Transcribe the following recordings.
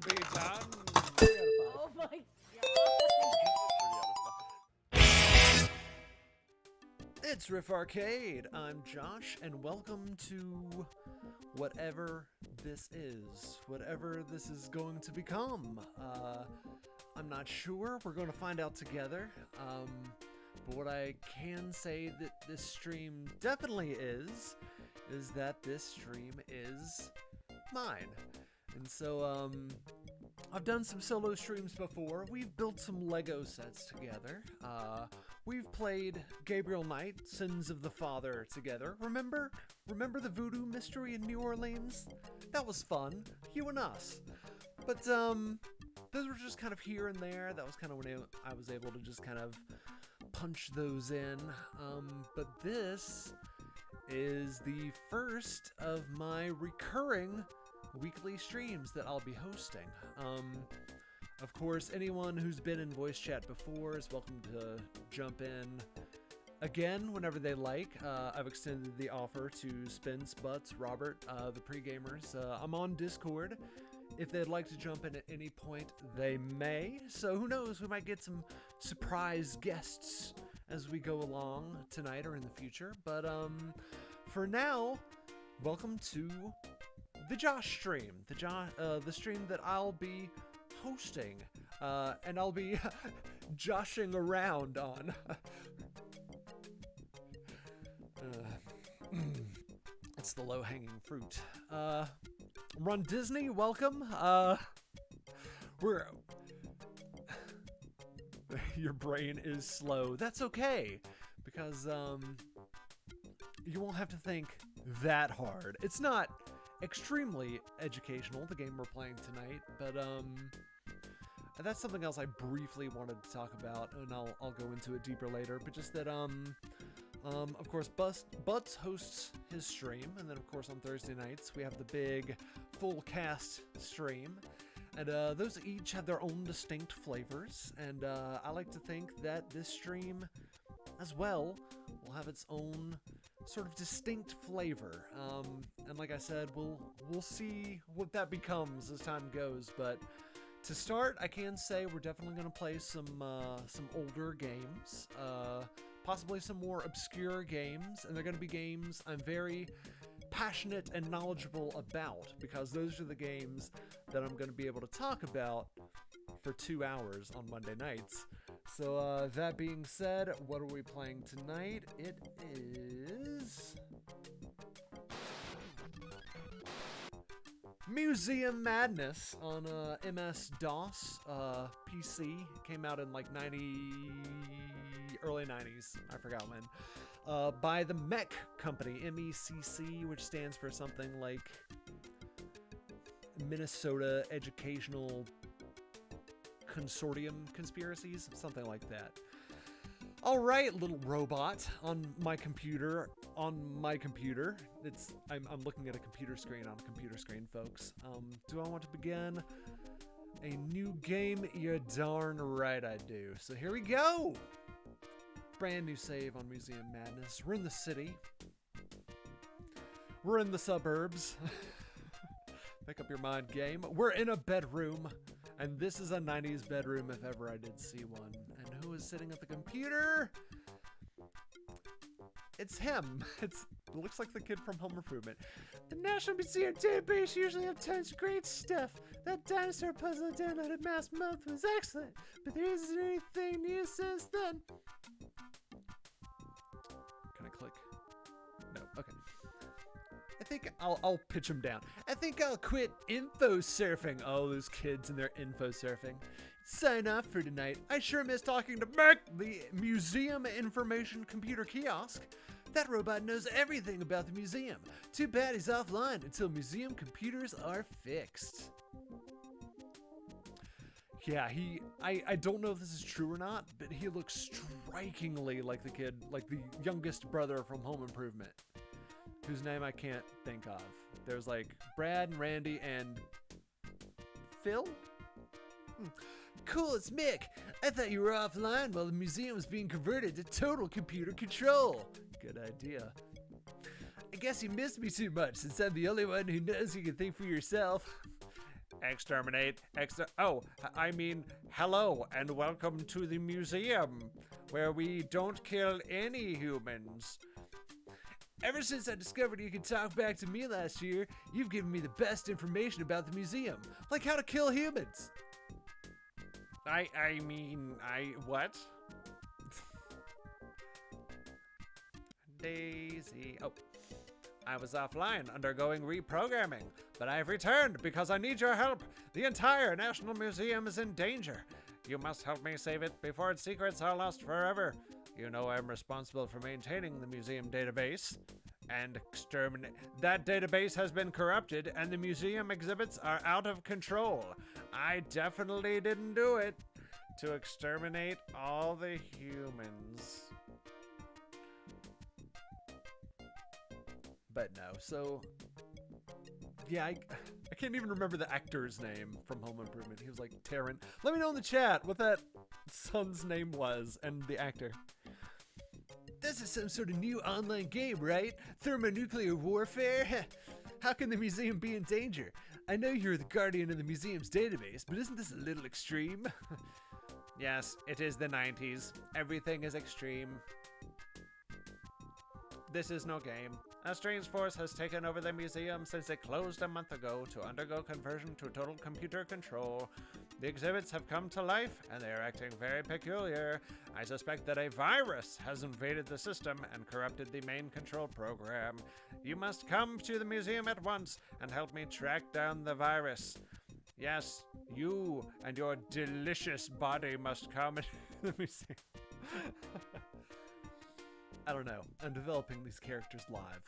Bring it down. Oh my god. It's Riff Arcade. I'm Josh, and welcome to whatever this is. Whatever this is going to become. I'm not sure. We're going to find out together. But what I can say that this stream definitely is that this stream is mine. And so, I've done some solo streams before. We've built some Lego sets together. We've played Gabriel Knight, Sins of the Father together. Remember the voodoo mystery in New Orleans? That was fun. You and us. But, those were just kind of here and there. That was kind of when I was able to just kind of punch those in. But this is the first of my recurring weekly streams that I'll be hosting. Of course, anyone who's been in voice chat before is welcome to jump in again whenever they like. I've extended the offer to Spence, Butts, Robert, the pre-gamers. I'm on Discord. If they'd like to jump in at any point, they may. So who knows, we might get some surprise guests as we go along tonight or in the future. But for now, welcome to the Josh stream, the stream that I'll be hosting, and I'll be joshing around on. It's the low-hanging fruit. Run Disney, welcome. Your brain is slow. That's okay, because you won't have to think that hard. It's not extremely educational, the game we're playing tonight, but that's something else I briefly wanted to talk about, and I'll go into it deeper later. But just that of course Butts hosts his stream, and then of course on Thursday nights we have the big full cast stream, and those each have their own distinct flavors, and I like to think that this stream as well will have its own sort of distinct flavor, and like I said, we'll see what that becomes as time goes. But to start, I can say we're definitely going to play some older games, possibly some more obscure games, and they're going to be games I'm very passionate and knowledgeable about, because those are the games that I'm going to be able to talk about for 2 hours on Monday nights. So that being said, what are we playing tonight? It is Museum Madness on MS-DOS PC. Came out in like early 90s, I forgot when, by the MECC company, MECC, which stands for something like Minnesota Educational Consortium Conspiracies, something like that. All right, little robot on my computer. I'm looking at a computer screen on a computer screen, folks. Do I want to begin a new game? You're darn right I do. So here we go. Brand new save on Museum Madness. We're in the city. We're in the suburbs. Make up your mind, game. We're in a bedroom. And this is a 90s bedroom if ever I did see one. And who is sitting at the computer? It's him. It looks like the kid from Home Improvement. The National Museum database usually obtains great stuff. That dinosaur puzzle I downloaded last month was excellent, but there isn't anything new since then. Can I click? No. Okay. I think I'll pitch him down. I think I'll quit info surfing. Oh, those kids and their info surfing. Sign off for tonight. I sure miss talking to Mark, the museum information computer kiosk. That robot knows everything about the museum. Too bad he's offline until museum computers are fixed. Yeah, I don't know if this is true or not, but he looks strikingly like the kid, like the youngest brother from Home Improvement, whose name I can't think of. There's like Brad and Randy and Phil? Cool, it's Mick. I thought you were offline while the museum was being converted to total computer control. Good idea. I guess you missed me too much since I'm the only one who knows you can think for yourself. Exterminate. I mean, hello and welcome to the museum, where we don't kill any humans. Ever since I discovered you could talk back to me last year, you've given me the best information about the museum, like how to kill humans. What? Daisy. Oh, I was offline undergoing reprogramming, but I've returned because I need your help. The entire National Museum is in danger. You must help me save it before its secrets are lost forever. You know I'm responsible for maintaining the museum database and exterminate. That database has been corrupted and the museum exhibits are out of control. I definitely didn't do it. To exterminate all the humans. But no, so yeah, I can't even remember the actor's name from Home Improvement. He was like Taryn. Let me know in the chat what that son's name was and the actor. This is some sort of new online game, right? Thermonuclear warfare? How can the museum be in danger? I know you're the guardian of the museum's database, but isn't this a little extreme? Yes, it is the 90s. Everything is extreme. This is no game. A strange force has taken over the museum since it closed a month ago to undergo conversion to total computer control. The exhibits have come to life, and they are acting very peculiar. I suspect that a virus has invaded the system and corrupted the main control program. You must come to the museum at once and help me track down the virus. Yes, you and your delicious body must come into the museum. I don't know. I'm developing these characters live.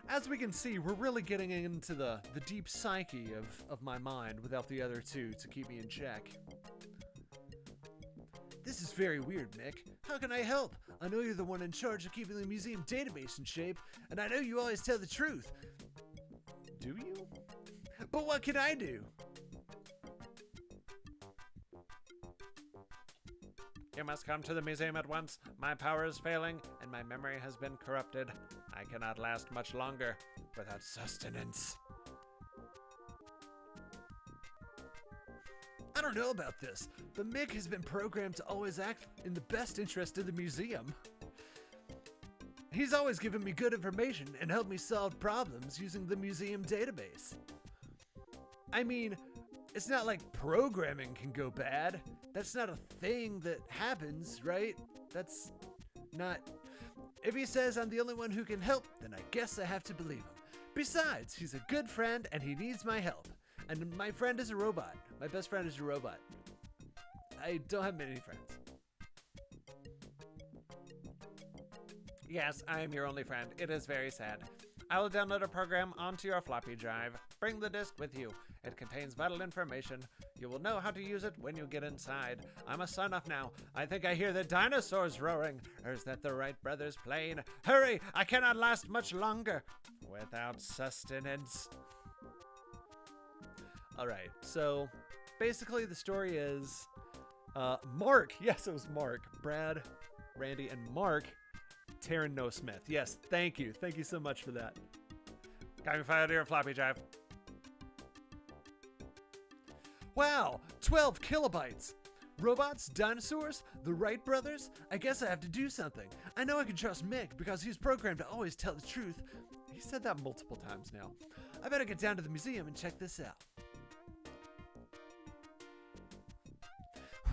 As we can see, we're really getting into the deep psyche of my mind without the other two to keep me in check. This is very weird, Mick. How can I help? I know you're the one in charge of keeping the museum database in shape, and I know you always tell the truth. Do you? But what can I do? You must come to the museum at once. My power is failing, and my memory has been corrupted. I cannot last much longer without sustenance. I don't know about this, but Mick has been programmed to always act in the best interest of the museum. He's always given me good information and helped me solve problems using the museum database. I mean, it's not like programming can go bad. That's not a thing that happens, right? That's not... If he says I'm the only one who can help, then I guess I have to believe him. Besides, he's a good friend and he needs my help. And my friend is a robot. My best friend is a robot. I don't have many friends. Yes, I am your only friend. It is very sad. I will download a program onto your floppy drive. Bring the disk with you. It contains vital information. You will know how to use it when you get inside. I must sign off now. I think I hear the dinosaurs roaring. Or is that the Wright brothers' plane? Hurry! I cannot last much longer without sustenance. Alright, so basically the story is Mark. Yes, it was Mark. Brad, Randy, and Mark. Taryn No Smith. Yes, thank you. Thank you so much for that. Copy file to your floppy drive. Wow, 12 kilobytes. Robots, dinosaurs, the Wright brothers? I guess I have to do something. I know I can trust Mick because he's programmed to always tell the truth. He said that multiple times now. I better get down to the museum and check this out.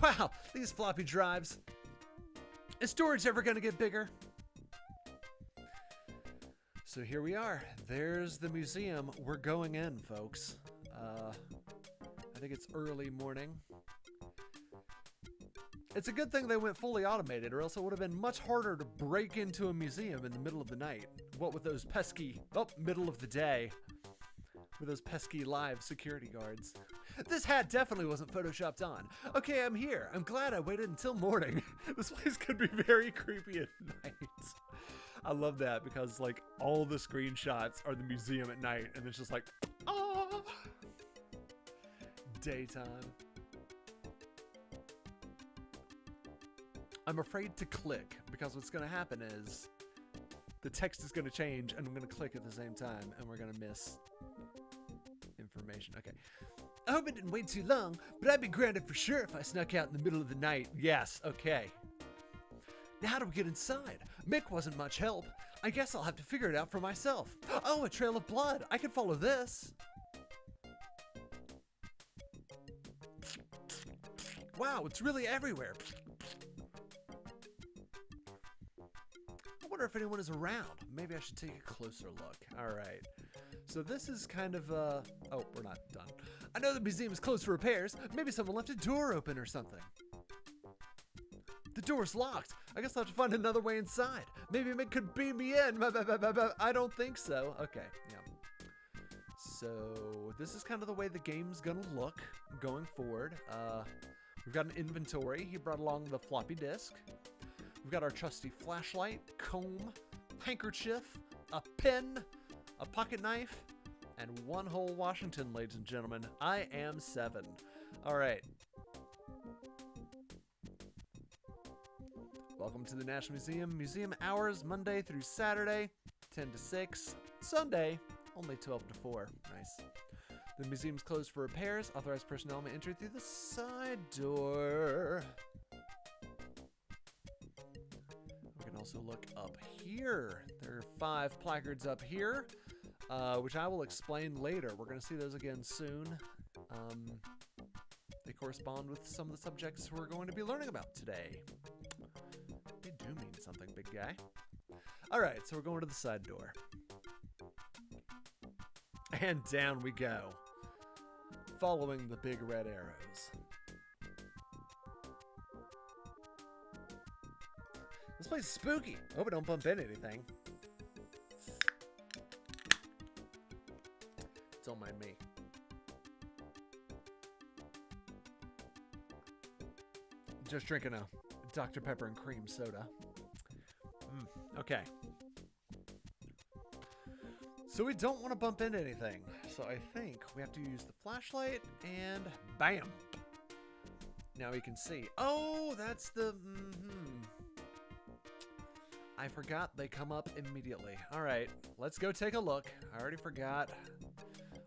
Wow, these floppy drives. Is storage ever gonna get bigger? So here we are. There's the museum. We're going in, folks. I think it's early morning. It's a good thing they went fully automated, or else it would have been much harder to break into a museum in the middle of the night. What with those pesky, middle of the day, with those pesky live security guards. This hat definitely wasn't photoshopped on. Okay, I'm here. I'm glad I waited until morning. This place could be very creepy at night. I love that because like all the screenshots are the museum at night and it's just like, ah, daytime. I'm afraid to click because what's going to happen is the text is going to change and I'm going to click at the same time and we're going to miss information. information. Okay. I hope it didn't wait too long, but I'd be grounded for sure if I snuck out in the middle of the night. Yes, okay. Now how do we get inside? Mick wasn't much help. I guess I'll have to figure it out for myself. Oh, a trail of blood. I can follow this. Wow, it's really everywhere. I wonder if anyone is around. Maybe I should take a closer look. All right. So this is kind of, oh, we're not done. I know the museum is closed for repairs. Maybe someone left a door open or something. The door's locked. I guess I'll have to find another way inside. Maybe Mick could beam me in. I don't think so. Okay, yeah. So this is kind of the way the game's gonna look going forward. We've got an inventory. He brought along the floppy disk. We've got our trusty flashlight, comb, handkerchief, a pen, a pocket knife, and one whole Washington, ladies and gentlemen. I am 7. All right. Welcome to the National Museum. Museum hours, Monday through Saturday, 10 to 6. Sunday, only 12 to 4. Nice. The museum's closed for repairs. Authorized personnel may enter through the side door. We can also look up here. There are 5 placards up here, which I will explain later. We're going to see those again soon. They correspond with some of the subjects we're going to be learning about today. They do mean something, big guy. All right, so we're going to the side door. And down we go, following the big red arrows. This place is spooky. Hope I don't bump into anything. Don't mind me. Just drinking a Dr. Pepper and cream soda. Okay. So we don't want to bump into anything. So I think we have to use the flashlight and bam. Now we can see. Oh, that's the... I forgot they come up immediately. All right, let's go take a look. I already forgot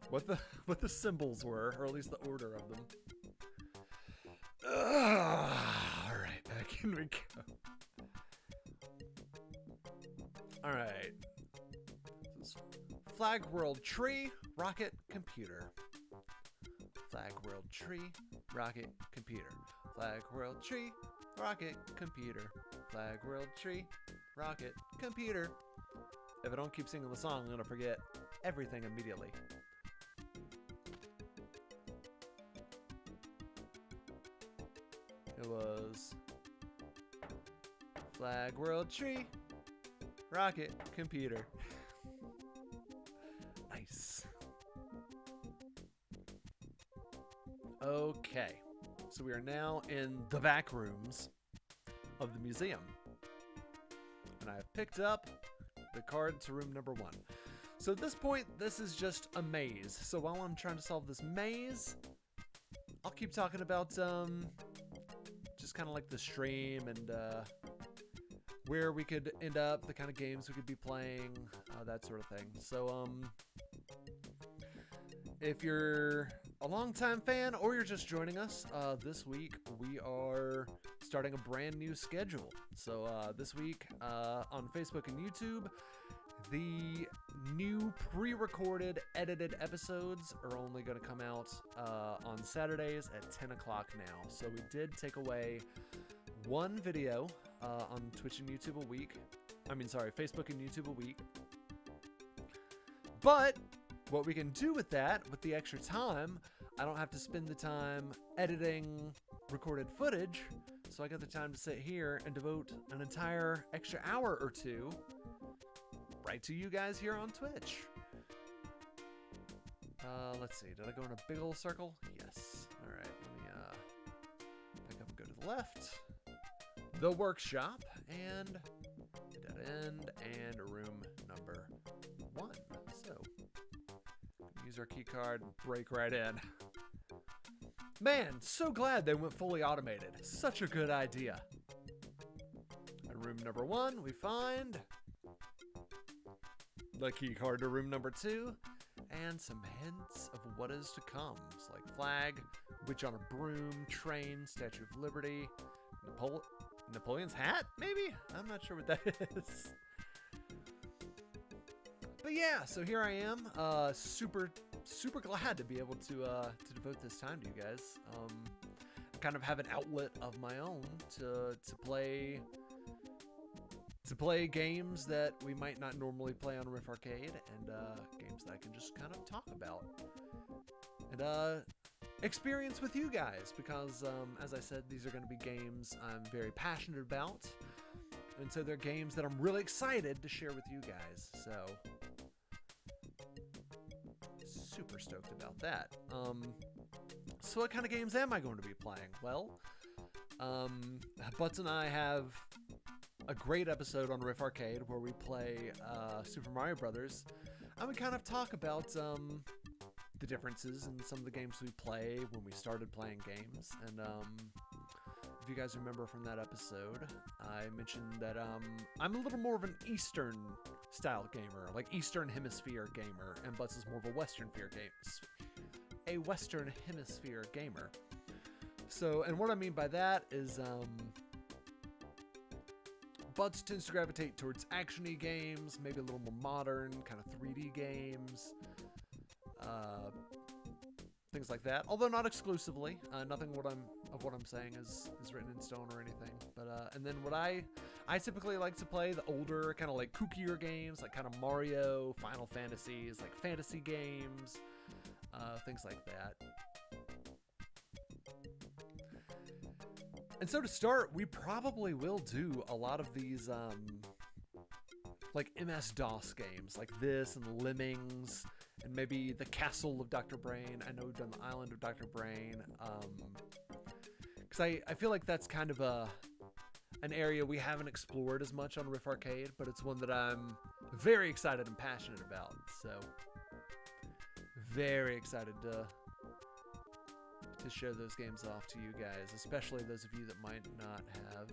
what the symbols were, or at least the order of them. All right, back in we go. All right. This is Flag World Tree, Rocket Computer. Flag World Tree, Rocket Computer. Flag World Tree, Rocket Computer. Flag World Tree, Rocket Computer. If I don't keep singing the song, I'm gonna forget everything immediately. It was Flag World Tree, Rocket Computer. Nice. Okay, so we are now in the back rooms of the museum. And I have picked up the card to room number 1. So at this point, this is just a maze. So while I'm trying to solve this maze, I'll keep talking about just kind of like the stream and where we could end up, the kind of games we could be playing, that sort of thing. So if you're a longtime fan or you're just joining us, this week we are starting a brand new schedule. So this week on Facebook and YouTube, the new pre-recorded edited episodes are only going to come out on Saturdays at 10 o'clock now. So we did take away one video on Twitch and YouTube a week. Facebook and YouTube a week. But what we can do with that, with the extra time, I don't have to spend the time editing recorded footage, so I got the time to sit here and devote an entire extra hour or 2 right to you guys here on Twitch. Let's see, did I go in a big old circle? Yes. All right, let me pick up and go to the left. The workshop, and dead end, and room number 1. So, use our key card, break right in. Man, so glad they went fully automated. Such a good idea. And room number 1, we find the key card to room number 2, and some hints of what is to come. It's like flag, witch on a broom, train, Statue of Liberty, Napoleon's hat, maybe? I'm not sure what that is. But yeah, so here I am, super glad to be able to devote this time to you guys. I kind of have an outlet of my own to play games that we might not normally play on Riff Arcade, and games that I can just kind of talk about and experience with you guys, because as I said, these are going to be games I'm very passionate about, and so they're games that I'm really excited to share with you guys. So super stoked about that. So what kind of games am I going to be playing? Well, Butts and I have a great episode on Riff Arcade where we play Super Mario Brothers, and we kind of talk about the differences in some of the games we play when we started playing games. And if you guys remember from that episode, I mentioned that I'm a little more of an Eastern style gamer, like Eastern Hemisphere gamer, and Butts is more of a Western Hemisphere gamer. So, and what I mean by that is Butts tends to gravitate towards action-y games, maybe a little more modern, kind of 3D games, things like that. Although not exclusively. Nothing of what I'm saying is written in stone or anything. But and then what I typically like to play the older, kind of like kookier games, like kind of Mario, Final Fantasies, like fantasy games, things like that. And so to start, we probably will do a lot of these like MS-DOS games like this, and Lemmings, and maybe the Castle of Dr. Brain. I know we've done the Island of Dr. Brain, because I feel like that's kind of an area we haven't explored as much on Riff Arcade, but it's one that I'm very excited and passionate about. So very excited to share those games off to you guys, especially those of you that might not have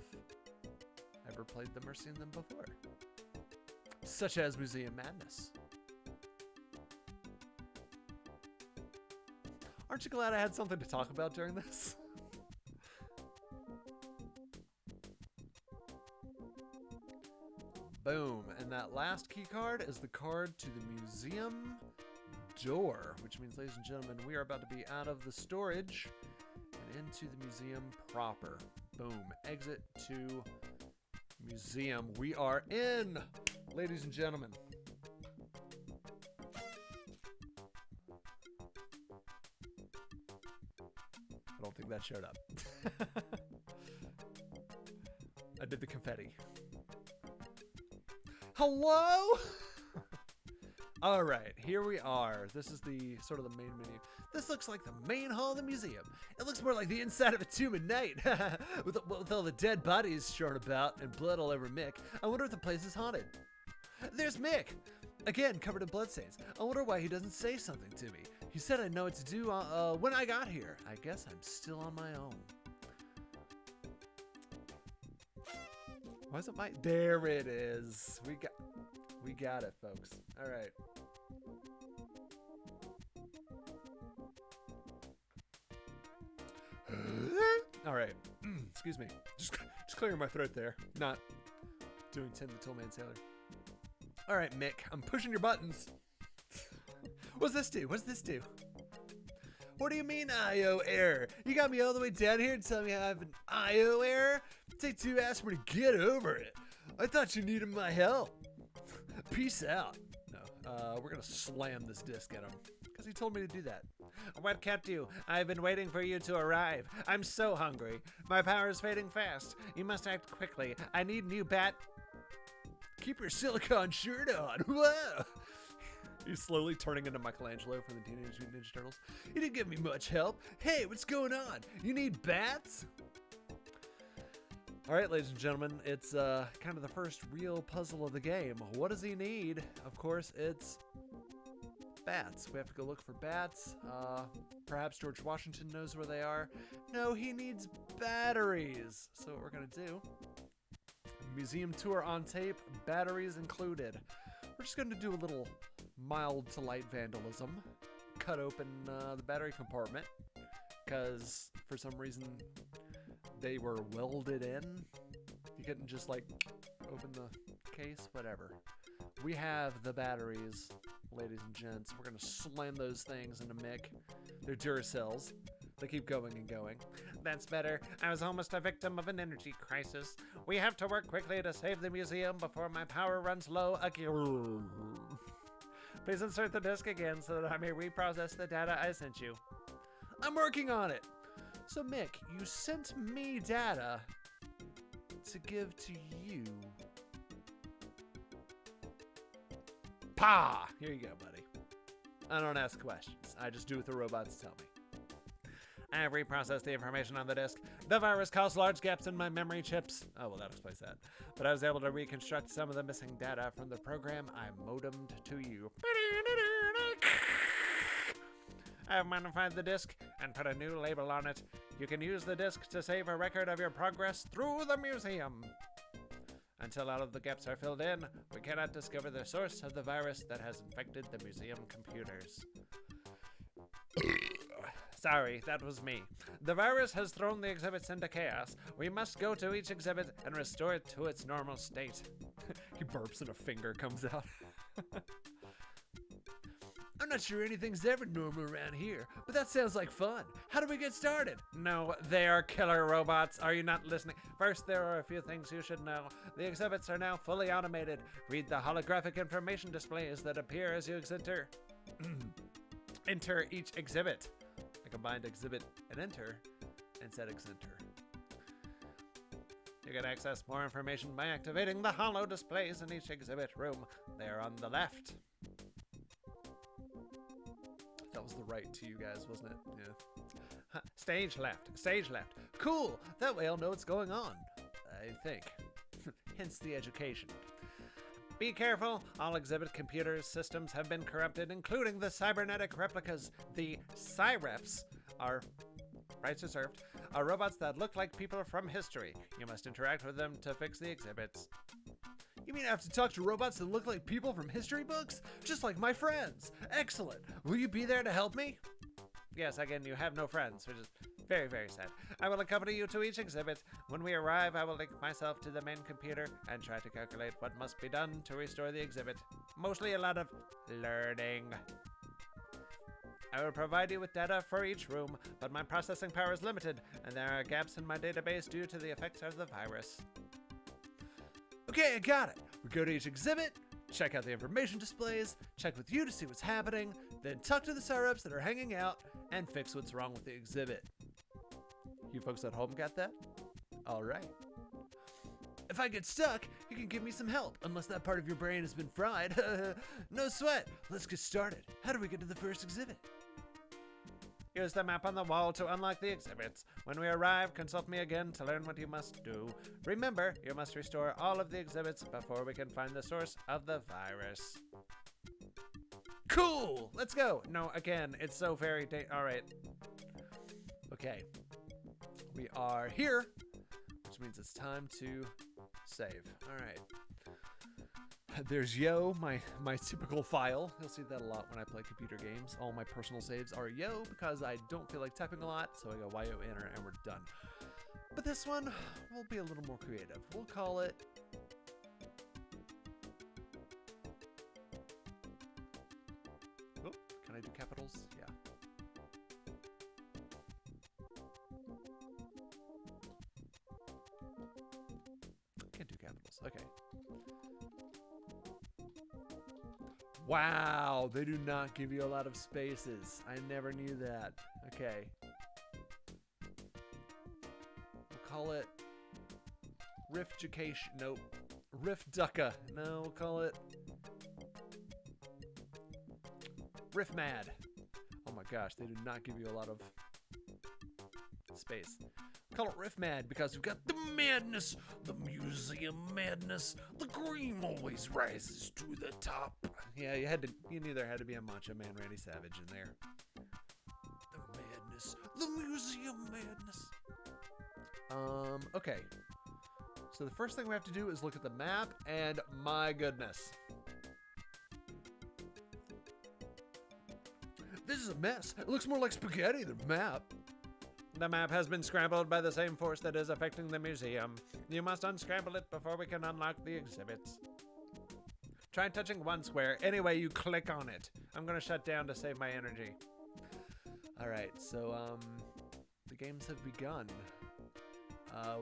ever played them or seen them before, such as Museum Madness. Aren't you glad I had something to talk about during this? Boom. And that last key card is the card to the museum door, which means, ladies and gentlemen, we are about to be out of the storage and into the museum proper. Boom. Exit to museum. We are in, ladies and gentlemen. I don't think that showed up. I did the confetti. Hello? All right, here we are. This is the sort of the main menu. This looks like the main hall of the museum. It looks more like the inside of a tomb at night, with all the dead bodies strewn about and blood all over Mick. I wonder if the place is haunted. There's Mick, again covered in bloodstains. I wonder why he doesn't say something to me. He said I'd know what to do when I got here. I guess I'm still on my own. Why is it my? There it is. We got it, folks. All right. All right. Excuse me. Just clearing my throat there. Not doing Tim the Toolman Sailor. All right, Mick. I'm pushing your buttons. What's this do? What's this do? What do you mean I.O. error? You got me all the way down here and tell me I have an I.O. error? Take 2 aspirin to get over it. I thought you needed my help. Peace out. No, we're gonna slam this disc at him because he told me to do that. What kept you? I've been waiting for you to arrive. I'm so hungry. My power is fading fast. You must act quickly. I need new bat. Keep your silicone shirt on. Whoa! He's slowly turning into Michelangelo from the Teenage Mutant Ninja Turtles. You didn't give me much help. Hey, what's going on? You need bats? All right, ladies and gentlemen, it's kind of the first real puzzle of the game. What does he need? Of course, it's bats. We have to go look for bats. Perhaps George Washington knows where they are. No, he needs batteries. So what we're gonna do, museum tour on tape, batteries included. We're just gonna do a little mild to light vandalism. Cut open the battery compartment, because for some reason they were welded in. You couldn't just like open the case, whatever. We have the batteries, ladies and gents. We're gonna slam those things into Mick. They're Duracells. They keep going and going. That's better. I was almost a victim of an energy crisis. We have to work quickly to save the museum before my power runs low again. Please insert the disk again so that I may reprocess the data I sent you. I'm working on it. So Mick, you sent me data to give to you. Pa! Here you go, buddy. I don't ask questions. I just do what the robots tell me. I have reprocessed the information on the disk. The virus caused large gaps in my memory chips. Oh, well, that explains that. But I was able to reconstruct some of the missing data from the program I modemed to you. I have modified the disk and put a new label on it. You can use the disk to save a record of your progress through the museum. Until all of the gaps are filled in, we cannot discover the source of the virus that has infected the museum computers. Sorry, that was me. The virus has thrown the exhibits into chaos. We must go to each exhibit and restore it to its normal state. He burps and a finger comes out. I'm not sure anything's ever normal around here, but that sounds like fun. How do we get started? No, they are killer robots. Are you not listening? First, there are a few things you should know. The exhibits are now fully automated. Read the holographic information displays that appear as you enter each exhibit. I combined exhibit and enter and said enter. You can access more information by activating the holo displays in each exhibit room. They are on the left. That was the right to you guys, wasn't it? Yeah. Stage left. Stage left. Cool. That way I'll know what's going on. I think. Hence the education. Be careful. All exhibit computer systems have been corrupted, including the cybernetic replicas. The Cyreps are, rights reserved, are robots that look like people from history. You must interact with them to fix the exhibits. You mean I have to talk to robots that look like people from history books? Just like my friends. Excellent. Will you be there to help me? Yes, again, you have no friends, which is very, very sad. I will accompany you to each exhibit. When we arrive, I will link myself to the main computer and try to calculate what must be done to restore the exhibit. Mostly a lot of learning. I will provide you with data for each room, but my processing power is limited, and there are gaps in my database due to the effects of the virus. Okay, I got it. We go to each exhibit, check out the information displays, check with you to see what's happening, then talk to the Cyreps that are hanging out, and fix what's wrong with the exhibit. You folks at home got that? All right. If I get stuck, you can give me some help, unless that part of your brain has been fried. No sweat. Let's get started. How do we get to the first exhibit? Use the map on the wall to unlock the exhibits. When we arrive, consult me again to learn what you must do. Remember, you must restore all of the exhibits before we can find the source of the virus. Cool! Let's go! No, again, it's so very all right. Okay. We are here, which means it's time to save. All right. There's Yo, my typical file. You'll see that a lot when I play computer games. All my personal saves are Yo because I don't feel like typing a lot, so I go YO enter and we're done. But this one, we'll be a little more creative. We'll call it... Oh, can I do capitals? Yeah. Can't do capitals. Okay. Wow, they do not give you a lot of spaces. I never knew that. Okay. We'll call it Riff-Education. Nope. Riff-Ducka. No, we'll call it Riff-Mad. Oh my gosh, they do not give you a lot of space. Call it Riff Mad because we've got the madness, the museum madness. The cream always rises to the top. Yeah, you neither had to be a Macho Man Randy Savage in there. The madness, the museum madness. Okay. So the first thing we have to do is look at the map, and my goodness. is a mess. It looks more like spaghetti than a map. The map has been scrambled by the same force that is affecting the museum. You must unscramble it before we can unlock the exhibits. Try touching one square. Anyway, you click on it. I'm gonna shut down to save my energy. Alright, so, the games have begun.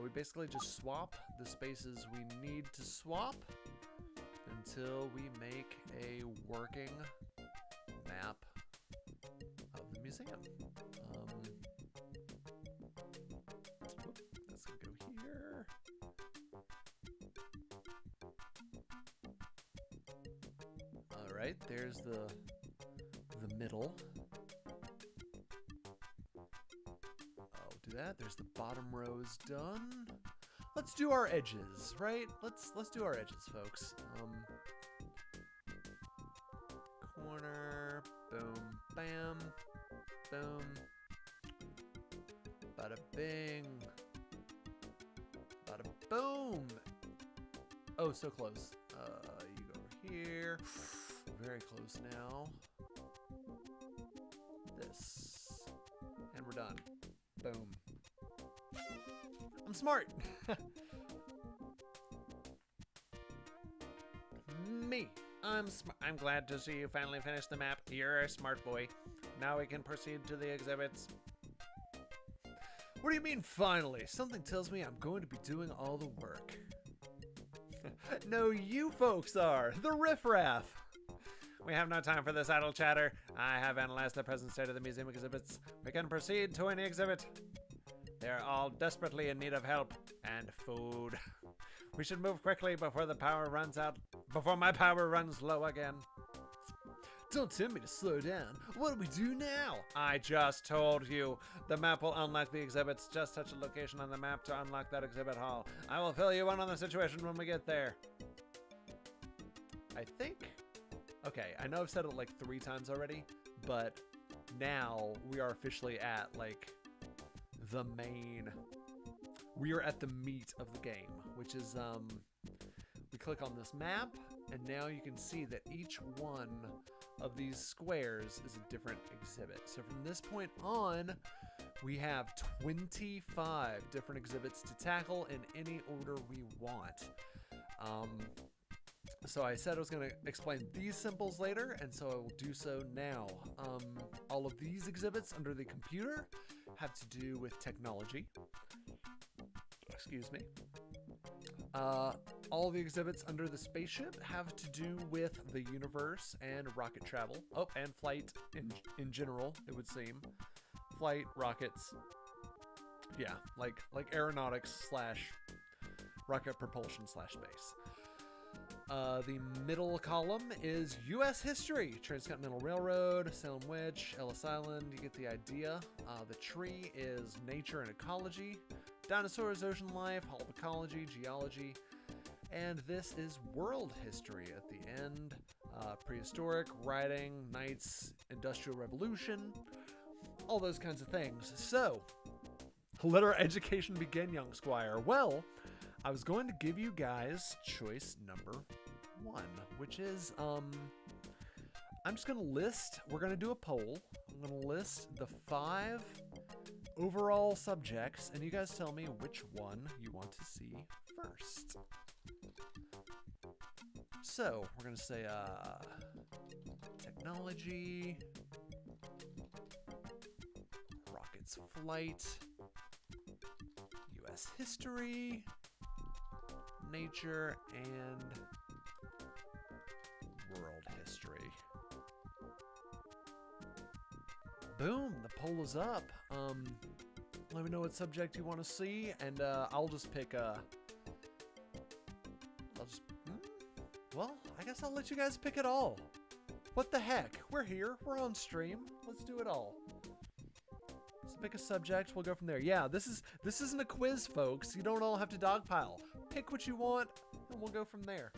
We basically just swap the spaces we need to swap until we make a working map of the museum. That's gonna go here. Alright, there's the middle. Do that. There's the bottom rows done. Let's do our edges, right? Let's do our edges, folks. Corner, boom, bam, boom, bada bing, bada boom. Oh, so close. You go over here. Very close now. This, and we're done. Boom. I'm smart. Me. I'm glad to see you finally finished the map. You're a smart boy. Now we can proceed to the exhibits. What do you mean finally? Something tells me I'm going to be doing all the work. No, you folks are. The riffraff. We have no time for this idle chatter. I have analyzed the present state of the museum exhibits. We can proceed to any exhibit. They're all desperately in need of help and food. We should move quickly before the power runs out. Before my power runs low again. Don't tell me to slow down. What do we do now? I just told you. The map will unlock the exhibits. Just touch a location on the map to unlock that exhibit hall. I will fill you in on the situation when we get there. I think... Okay, I know I've said it like 3 times already, but now we are officially at, like, the main... We are at the meat of the game, which is, we click on this map, and now you can see that each one of these squares is a different exhibit. So from this point on, we have 25 different exhibits to tackle in any order we want. So I said I was going to explain these symbols later, and so I will do so now. All of these exhibits under the computer have to do with technology. Excuse me. All the exhibits under the spaceship have to do with the universe and rocket travel. Oh, and flight in general, it would seem. Flight, rockets. Yeah, like aeronautics / rocket propulsion / space. The middle column is U.S. history. Transcontinental Railroad, Salem Witch, Ellis Island. You get the idea. The tree is nature and ecology. Dinosaurs, ocean life, Hall of Ecology, geology. And this is world history at the end. Prehistoric, writing, knights, industrial revolution. All those kinds of things. So, let our education begin, young squire. Well, I was going to give you guys choice number 1, which is, I'm just going to list, we're going to do a poll. I'm going to list the 5 overall subjects, and you guys tell me which one you want to see first. So, we're going to say, technology, rockets flight, U.S. history, nature, and world history. Boom, the poll is up. Let me know what subject you want to see, and I'll just pick well, I guess I'll let you guys pick it all. What the heck? We're here. We're on stream. Let's do it all. So pick a subject. We'll go from there. Yeah, this isn't a quiz, folks. You don't all have to dogpile. Pick what you want, and we'll go from there.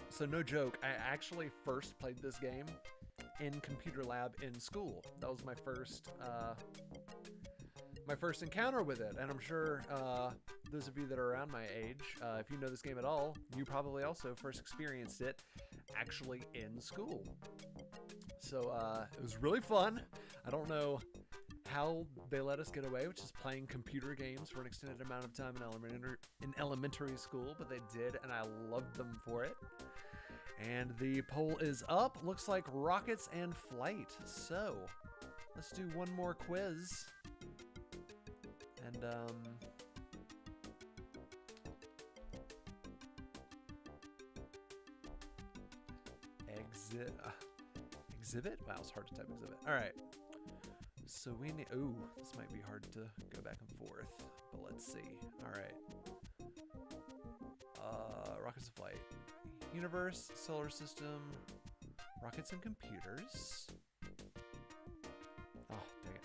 So no joke, I actually first played this game in computer lab in school. That was my first encounter with it, and I'm sure those of you that are around my age, if you know this game at all, you probably also first experienced it actually in school. So it was really fun. I don't know how they let us get away, which is playing computer games for an extended amount of time in elementary school, but they did, and I loved them for it. And the poll is up. Looks like rockets and flight. So let's do one more quiz. And exhibit? Wow, it's hard to type exhibit. All right. So we need, ooh, this might be hard to go back and forth, but let's see. All right. Rockets and flight. Universe, solar system, rockets and computers. Oh, dang it.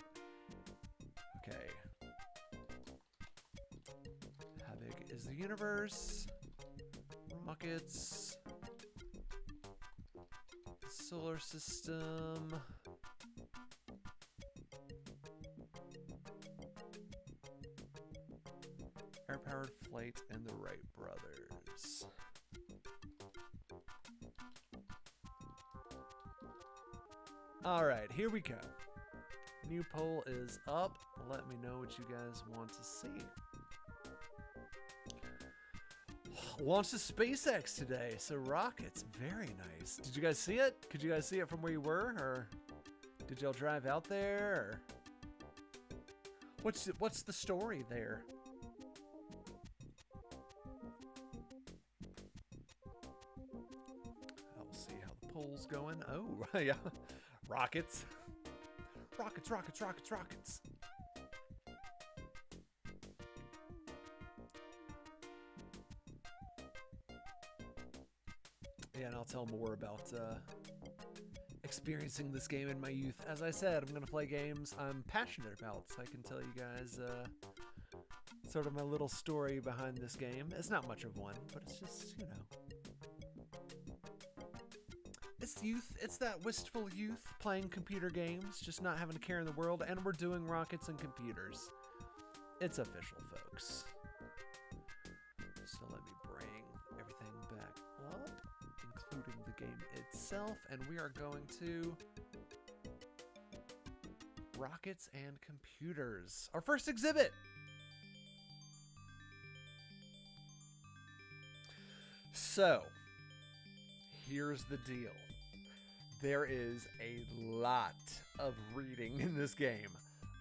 Okay. How big is the universe? Rockets. Solar system. Air-powered flight and the Wright brothers. All right, here we go. New poll is up. Let me know what you guys want to see. Launched to SpaceX today, so rockets, very nice. Did you guys see it? Could you guys see it from where you were, or did y'all drive out there? Or what's the story there? I'll see how the poll's going. Oh, yeah. Rockets. Rockets, rockets, rockets, rockets. Yeah, and I'll tell more about experiencing this game in my youth. As I said, I'm going to play games I'm passionate about, so I can tell you guys sort of my little story behind this game. It's not much of one, but it's just, you know. It's youth. It's that wistful youth playing computer games, just not having a care in the world, and we're doing rockets and computers. It's official, folks. So let me bring everything back up, including the game itself, and we are going to rockets and computers. Our first exhibit. So, here's the deal. There is a lot of reading in this game.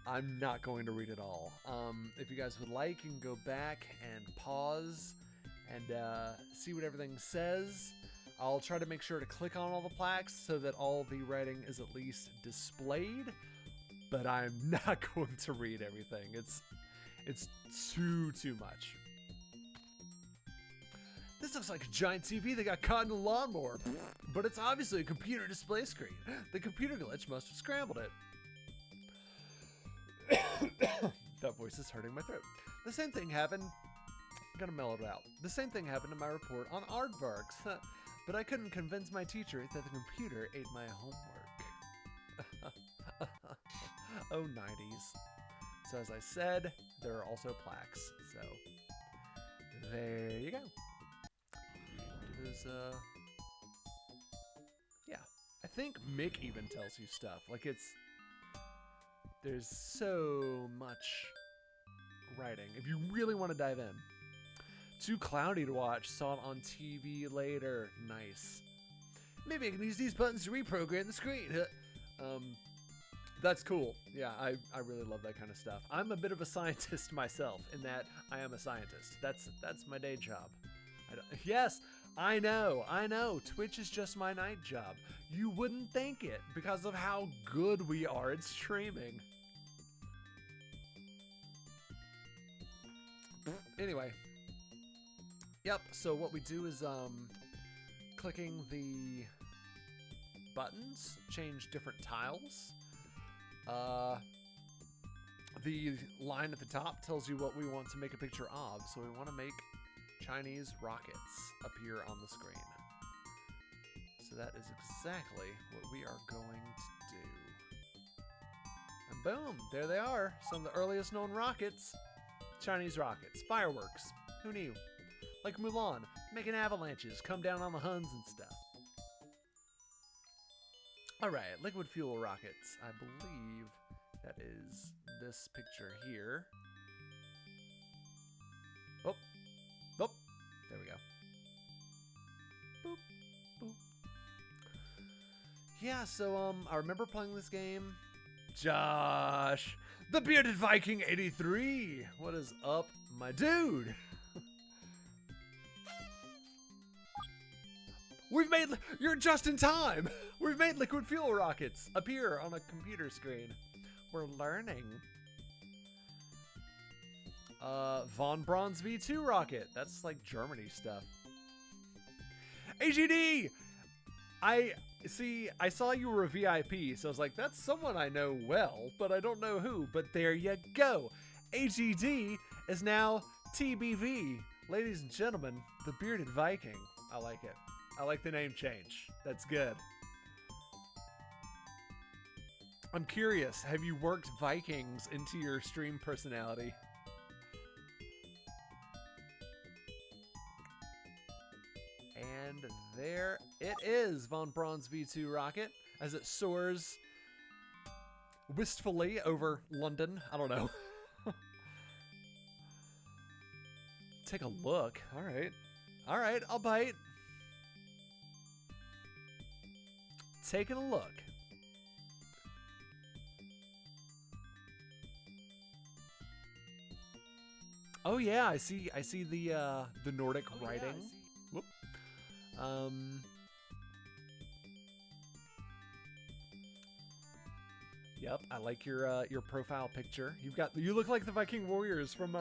I'm not going to read it all. If you guys would like, you can go back and pause and see what everything says. I'll try to make sure to click on all the plaques so that all the writing is at least displayed, but I'm not going to read everything. It's too much. This looks like a giant TV that got caught in a lawnmower, but it's obviously a computer display screen. The computer glitch must have scrambled it. That voice is hurting my throat. The same thing happened. I'm gonna mellow it out. The same thing happened in my report on aardvarks, but I couldn't convince my teacher that the computer ate my homework. Oh, 90s. So as I said, there are also plaques. So there you go. There's yeah, I think Mick even tells you stuff. Like there's so much writing. If you really want to dive in. Too cloudy to watch. Saw it on TV later. Nice. Maybe I can use these buttons to reprogram the screen. That's cool. Yeah, I really love that kind of stuff. I'm a bit of a scientist myself in that I am a scientist. That's my day job. Yes, I know. Twitch is just my night job. You wouldn't think it because of how good we are at streaming. Anyway. Yep, so what we do is clicking the buttons change different tiles. The line at the top tells you what we want to make a picture of. So we want to make Chinese rockets appear on the screen. So that is exactly what we are going to do. And boom, there they are. Some of the earliest known rockets. Chinese rockets, fireworks. Who knew? Like Mulan, making avalanches come down on the Huns and stuff. Alright, liquid fuel rockets. I believe that is this picture here. Oh. Oh. There we go. Boop. Boop. Yeah, so, I remember playing this game. Josh, the Bearded Viking 83. What is up, my dude? You're just in time. We've made liquid fuel rockets appear on a computer screen. We're learning. Von Braun's V2 rocket. That's like Germany stuff. AGD! I saw you were a VIP, so I was like, that's someone I know well, but I don't know who. But there you go. AGD is now TBV. Ladies and gentlemen, the Bearded Viking. I like it. I like the name change. That's good. I'm curious, have you worked Vikings into your stream personality? And there it is, Von Braun's V2 rocket, as it soars wistfully over London. I don't know. Take a look. All right. All right, I'll bite. Taking a look. Oh yeah, I see the Nordic writing. Whoop. Yep, I like your profile picture. You look like the Viking warriors from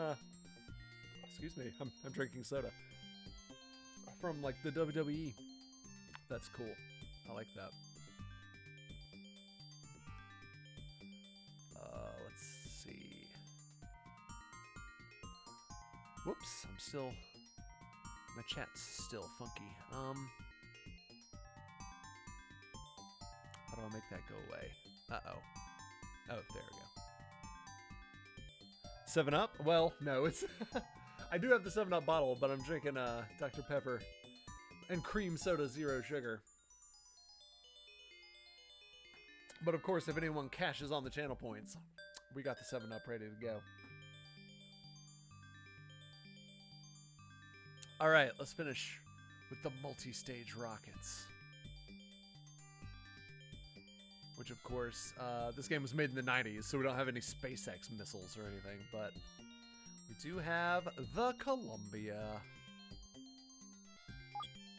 excuse me, I'm drinking soda. From like the WWE. That's cool. I like that. Let's see. Whoops, my chat's still funky. How do I make that go away? Uh-oh. Oh, there we go. 7-Up? Well, no, it's... I do have the 7-Up bottle, but I'm drinking Dr. Pepper and cream soda, 0 sugar. But of course, if anyone cashes on the channel points, we got the 7-Up ready to go. All right, let's finish with the multi-stage rockets. Which, of course, this game was made in the 90s, so we don't have any SpaceX missiles or anything, but we do have the Columbia.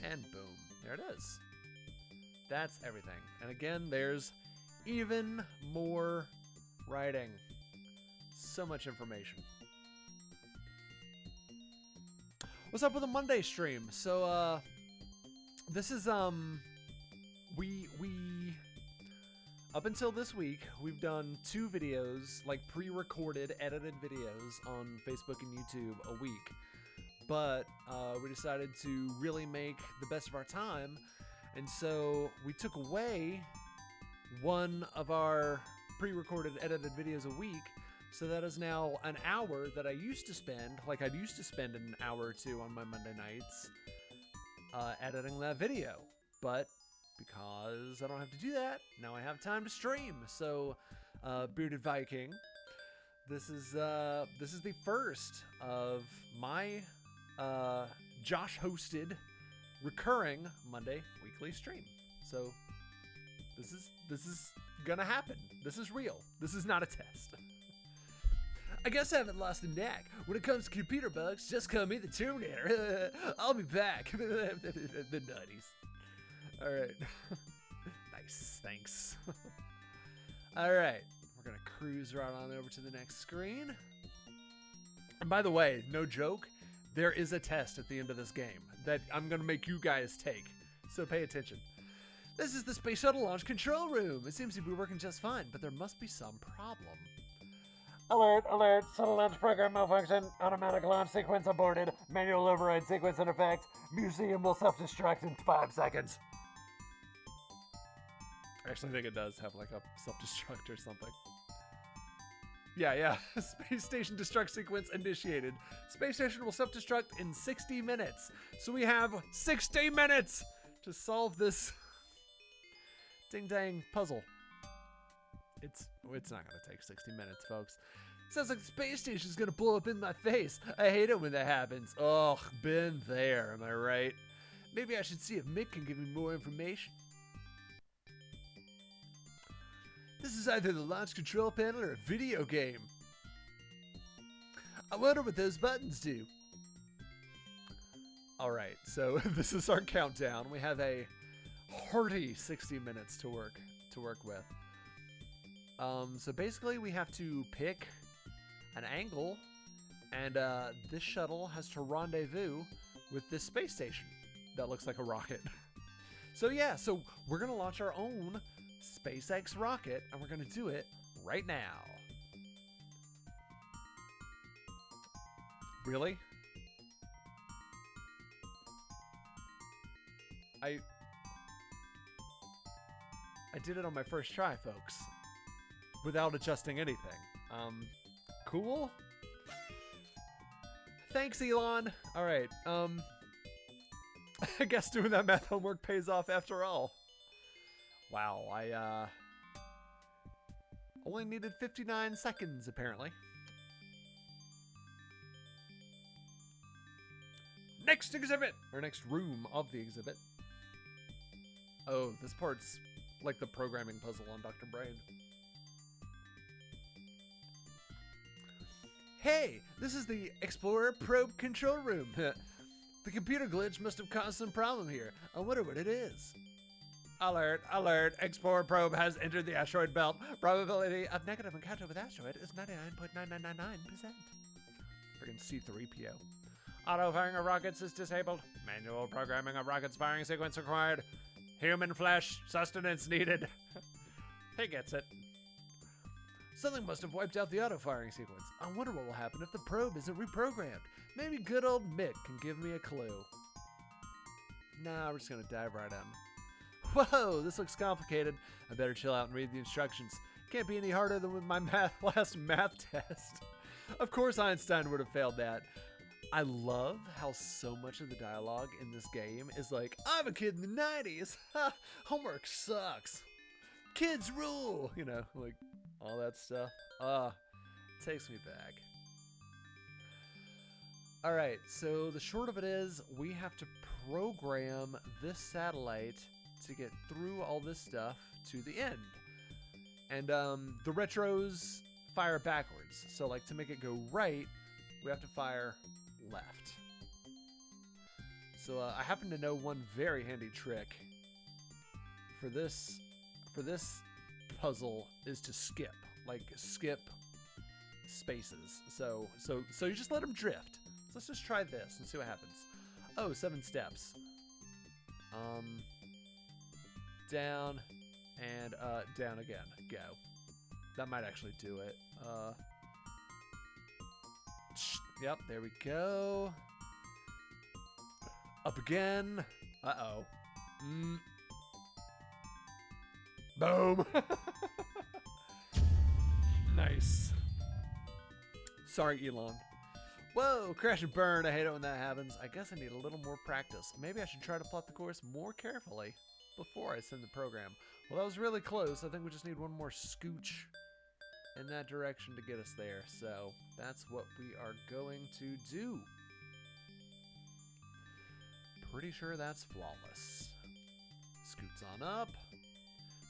And boom, there it is. That's everything. And again, there's even more writing. So much information. What's up with the Monday stream? So, this is, we up until this week, we've done 2 videos, like pre-recorded, edited videos on Facebook and YouTube a week. But, we decided to really make the best of our time, and so we took away one of our pre-recorded, edited videos a week. So that is now an hour that I used to spend, like I'd used to spend an hour or 2 on my Monday nights, editing that video. But because I don't have to do that, now I have time to stream. So, Bearded Viking, this is the first of my Josh-hosted recurring Monday weekly stream. So this is gonna happen. This is real. This is not a test. I guess I haven't lost a knack. When it comes to computer bugs, just call me the Terminator. I'll be back. The 90s. Alright. Nice, thanks. Alright, we're gonna cruise right on over to the next screen. And by the way, no joke, there is a test at the end of this game that I'm gonna make you guys take. So pay attention. This is the Space Shuttle Launch Control Room. It seems to be working just fine, but there must be some problem. Alert, alert, shuttle launch program malfunction, automatic launch sequence aborted, manual override sequence in effect, museum will self-destruct in 5 seconds. I actually think it does have like a self-destruct or something. Yeah. Space station destruct sequence initiated. Space station will self-destruct in 60 minutes. So we have 60 minutes to solve this ding-dang puzzle. It's not gonna take 60 minutes, folks. Sounds like the space station's gonna blow up in my face. I hate it when that happens. Ugh, been there, am I right? Maybe I should see if Mick can give me more information. This is either the launch control panel or a video game. I wonder what those buttons do. Alright, so this is our countdown. We have a hearty 60 minutes to work with. So basically we have to pick an angle, and this shuttle has to rendezvous with this space station that looks like a rocket. So yeah, so we're gonna launch our own SpaceX rocket, and we're gonna do it right now. Really? I did it on my first try, folks, without adjusting anything. Cool? Thanks, Elon. All right, I guess doing that math homework pays off after all. Wow, I only needed 59 seconds, apparently. Next exhibit! Or next room of the exhibit. Oh, this part's like the programming puzzle on Dr. Brain. Hey, this is the Explorer Probe Control Room. The computer glitch must have caused some problem here. I wonder what it is. Alert, alert, Explorer Probe has entered the asteroid belt. Probability of negative encounter with asteroid is 99.9999%. Friggin' C-3PO. Auto-firing of rockets is disabled. Manual programming of rockets firing sequence required. Human flesh, sustenance needed. He gets it. Something must have wiped out the auto-firing sequence. I wonder what will happen if the probe isn't reprogrammed. Maybe good old Mick can give me a clue. Nah, we're just gonna dive right in. Whoa, this looks complicated. I better chill out and read the instructions. Can't be any harder than with my last math test. Of course Einstein would have failed that. I love how so much of the dialogue in this game is like, I'm a kid in the 90s. Ha, homework sucks. Kids rule. You know, like all that stuff. Takes me back. All right, so the short of it is we have to program this satellite to get through all this stuff to the end. And the retros fire backwards. So like to make it go right, we have to fire left. So I happen to know one very handy trick for this puzzle is to skip spaces. So you just let them drift. So let's just try this and see what happens. Oh, 7 steps. Down and down again. Go. That might actually do it. Yep, there we go. Up again. Uh-oh. Boom. Nice. Sorry, Elon. Whoa, crash and burn. I hate it when that happens. I guess I need a little more practice. Maybe I should try to plot the course more carefully before I send the program. Well, that was really close. I think we just need one more scooch in that direction to get us there. So that's what we are going to do. Pretty sure that's flawless. Scoots on up.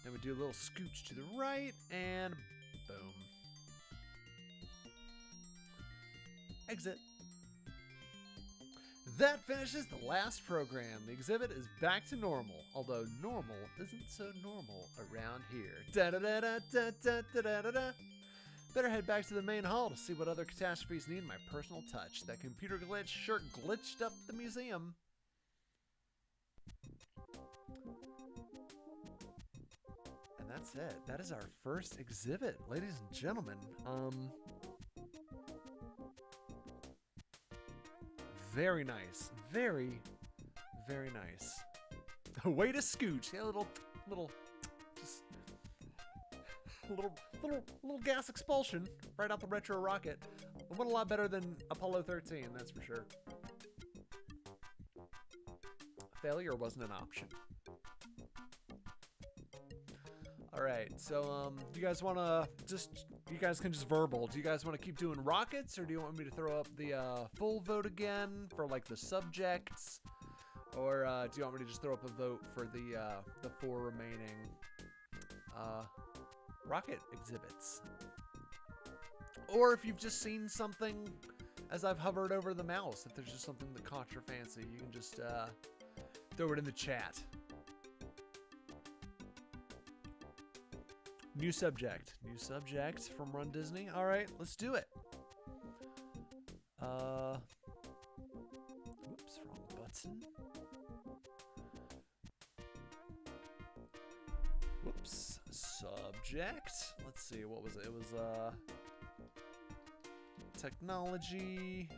Then we do a little scooch to the right and boom. Exit. That finishes the last program. The exhibit is back to normal, although normal isn't so normal around here. Da-da-da-da-da-da-da-da-da. Better head back to the main hall to see what other catastrophes need my personal touch. That computer glitch sure glitched up the museum. And that's it. That is our first exhibit, ladies and gentlemen. Very nice. Very, very nice. Way to scooch. Yeah, little, just. little gas expulsion right out the retro rocket. It went a lot better than Apollo 13, that's for sure. Failure wasn't an option. All right, so you guys want to you guys can just verbal. Do you guys want to keep doing rockets, or do you want me to throw up the full vote again for like the subjects, or do you want me to just throw up a vote for the 4 remaining rocket exhibits? Or if you've just seen something as I've hovered over the mouse, if there's just something that caught your fancy, you can just throw it in the chat. New subject from Run Disney. All right, let's do it. Whoops, wrong button. Whoops, subject. Let's see, what was it? It was technology,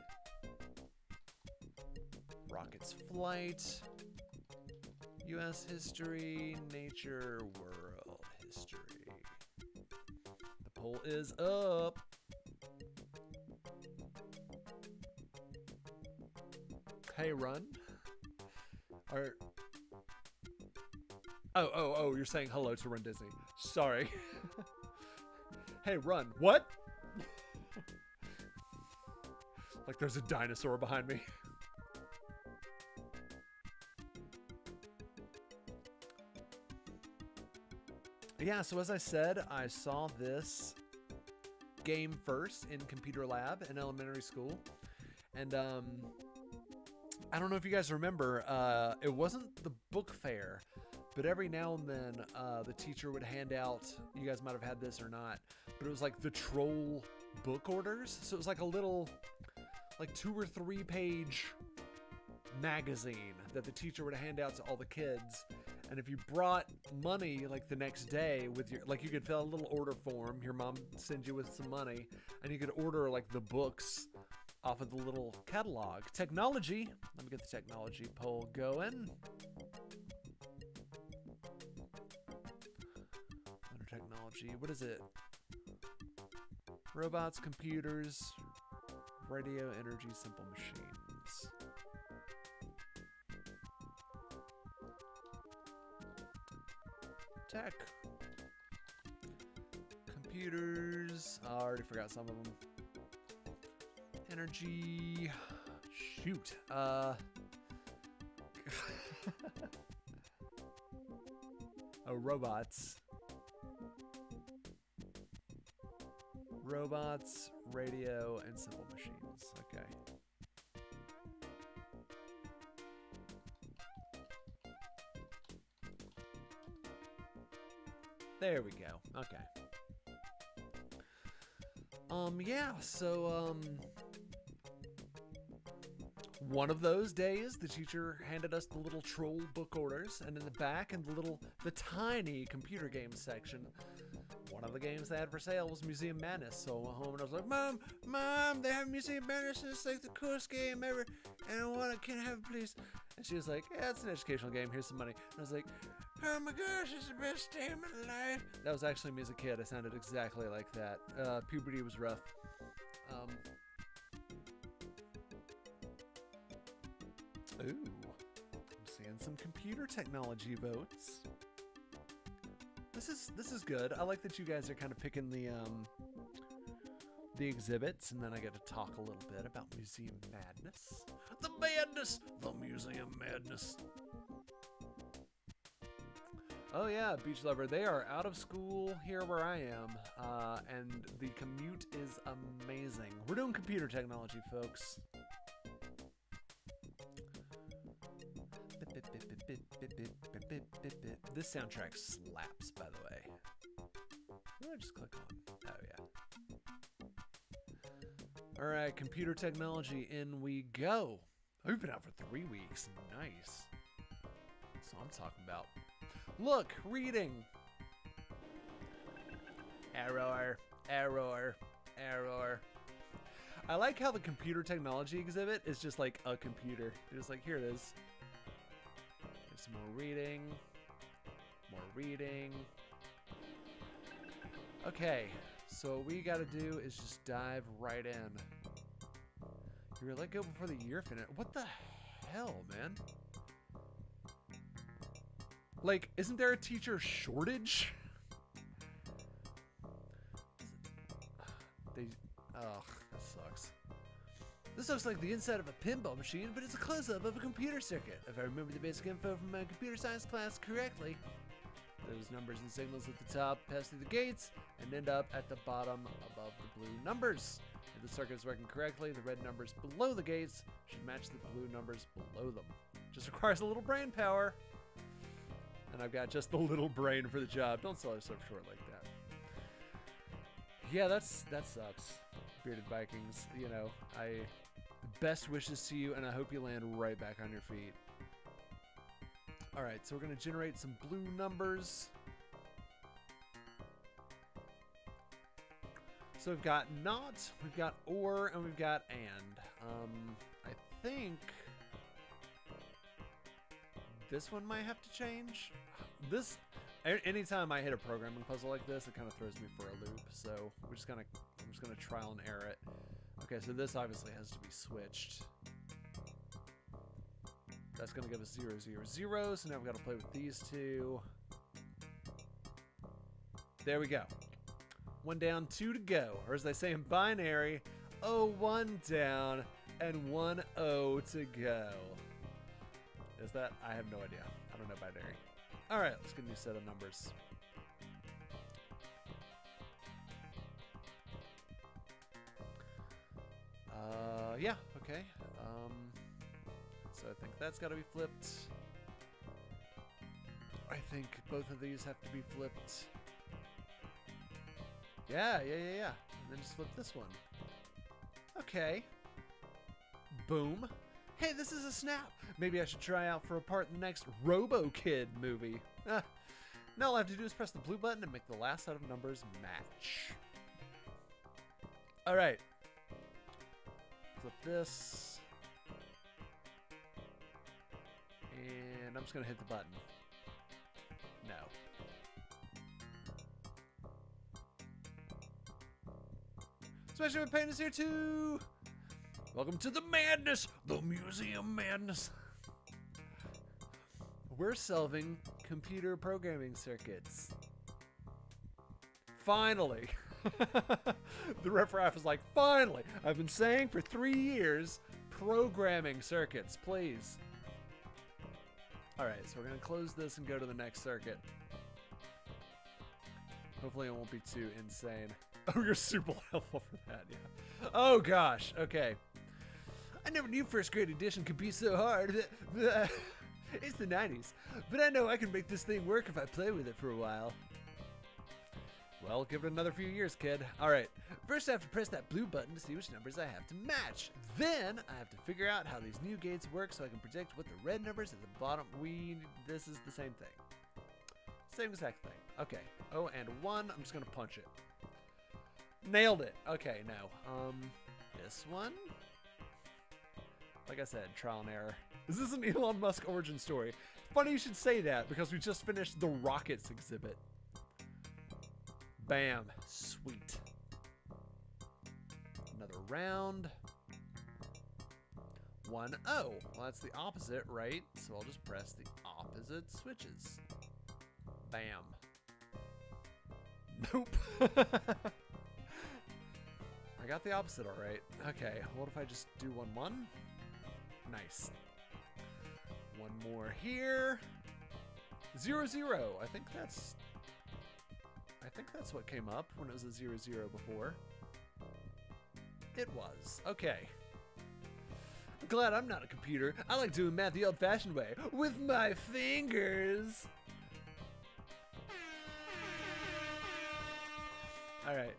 rockets flight, U.S. history, nature, world history. The poll is up. Hey, Run. Oh, you're saying hello to Run Disney. Sorry. Hey, Run. What? Like there's a dinosaur behind me. Yeah, so as I said, I saw this game first in computer lab in elementary school. And I don't know if you guys remember, it wasn't the book fair, but every now and then the teacher would hand out, you guys might have had this or not, but it was like the troll book orders. So it was like a little, like 2 or 3 page magazine that the teacher would hand out to all the kids. And if you brought money like the next day with your, like you could fill out a little order form, your mom sends you with some money, and you could order like the books off of the little catalog. Technology. Let me get the technology poll going. Under technology, what is it? Robots, computers, radio, energy, simple machines. Tech. Computers. I already forgot some of them. Energy. Shoot. Oh, robots. Robots, radio, and simple machines. Okay. There we go. Okay. Yeah, so, one of those days, the teacher handed us the little troll book orders, and in the back, in the tiny computer games section, one of the games they had for sale was Museum Madness. So I went home and I was like, Mom, they have Museum Madness, and it's like the coolest game ever, and I want it, can I have it, please? And she was like, yeah, it's an educational game, here's some money. And I was like, oh my gosh, it's the best day of my life. That was actually me as a kid. I sounded exactly like that. Puberty was rough. Ooh, I'm seeing some computer technology votes. This is good. I like that you guys are kind of picking the exhibits, and then I get to talk a little bit about Museum Madness. The madness! The Museum Madness. Oh yeah, Beach Lover, they are out of school here where I am, and the commute is amazing. We're doing computer technology, folks. This soundtrack slaps, by the way. What did I just click on? Oh yeah. Alright, computer technology, in we go. We've been out for 3 weeks. Nice. That's what I'm talking about. Look, reading. Error, error, error. I like how the computer technology exhibit is just like a computer. It's like, here it is. There's some more reading. More reading. Okay, so what we gotta do is just dive right in. You were let go before the year finished. What the hell, man? Like, isn't there a teacher shortage? Ugh, that sucks. This looks like the inside of a pinball machine, but it's a close-up of a computer circuit. If I remember the basic info from my computer science class correctly. Those numbers and signals at the top pass through the gates and end up at the bottom above the blue numbers. If the circuit is working correctly, the red numbers below the gates should match the blue numbers below them. Just requires a little brain power. And I've got just the little brain for the job. Don't sell yourself short like that. Yeah, that sucks. Bearded Vikings, you know, best wishes to you, and I hope you land right back on your feet. Alright, so we're going to generate some blue numbers. So we've got not, we've got or, and we've got and. I think this one might have to change. Anytime I hit a programming puzzle like this, it kind of throws me for a loop. So I'm just gonna trial and error it. Okay, so this obviously has to be switched. That's gonna give us 0, 0, 0. So now we've got to play with these two. There we go. 1 down, 2 to go. Or as they say in binary, 1 down and 1 0 to go. Is that? I have no idea. I don't know binary. All right, let's get a new set of numbers. Yeah, okay. So I think that's got to be flipped. I think both of these have to be flipped. Yeah. And then just flip this one. Okay. Boom. Hey, this is a snap. Maybe I should try out for a part in the next Robo Kid movie. Now all I have to do is press the blue button and make the last set of numbers match. All right. Flip this. And I'm just going to hit the button. No. Especially when Pain is here too. Welcome to the madness, the museum madness. We're solving computer programming circuits. Finally. The riffraff is like, finally. I've been saying for 3 years, programming circuits, please. All right, so we're gonna close this and go to the next circuit. Hopefully it won't be too insane. Oh, you're super helpful for that, yeah. Oh gosh, okay. I never knew first grade edition could be so hard. It's the 90s, but I know I can make this thing work if I play with it for a while. Well, give it another few years, kid. All right, first I have to press that blue button to see which numbers I have to match. Then I have to figure out how these new gates work so I can predict what the red numbers at the bottom. This is the same thing. Same exact thing. Okay, oh, and 1, I'm just gonna punch it. Nailed it. Okay, now, this one. Like I said, trial and error. Is this an Elon Musk origin story? Funny you should say that because we just finished the rockets exhibit. Bam. Sweet. Another round. 1-0. Well, that's the opposite, right? So I'll just press the opposite switches. Bam. Nope. I got the opposite all right. Okay, what if I just do 1-1? Nice. 1 more here. 0-0. I think that's what came up when it was a 0-0 before. It was. Okay. I'm glad I'm not a computer. I like doing math the old-fashioned way, with my fingers. Alright.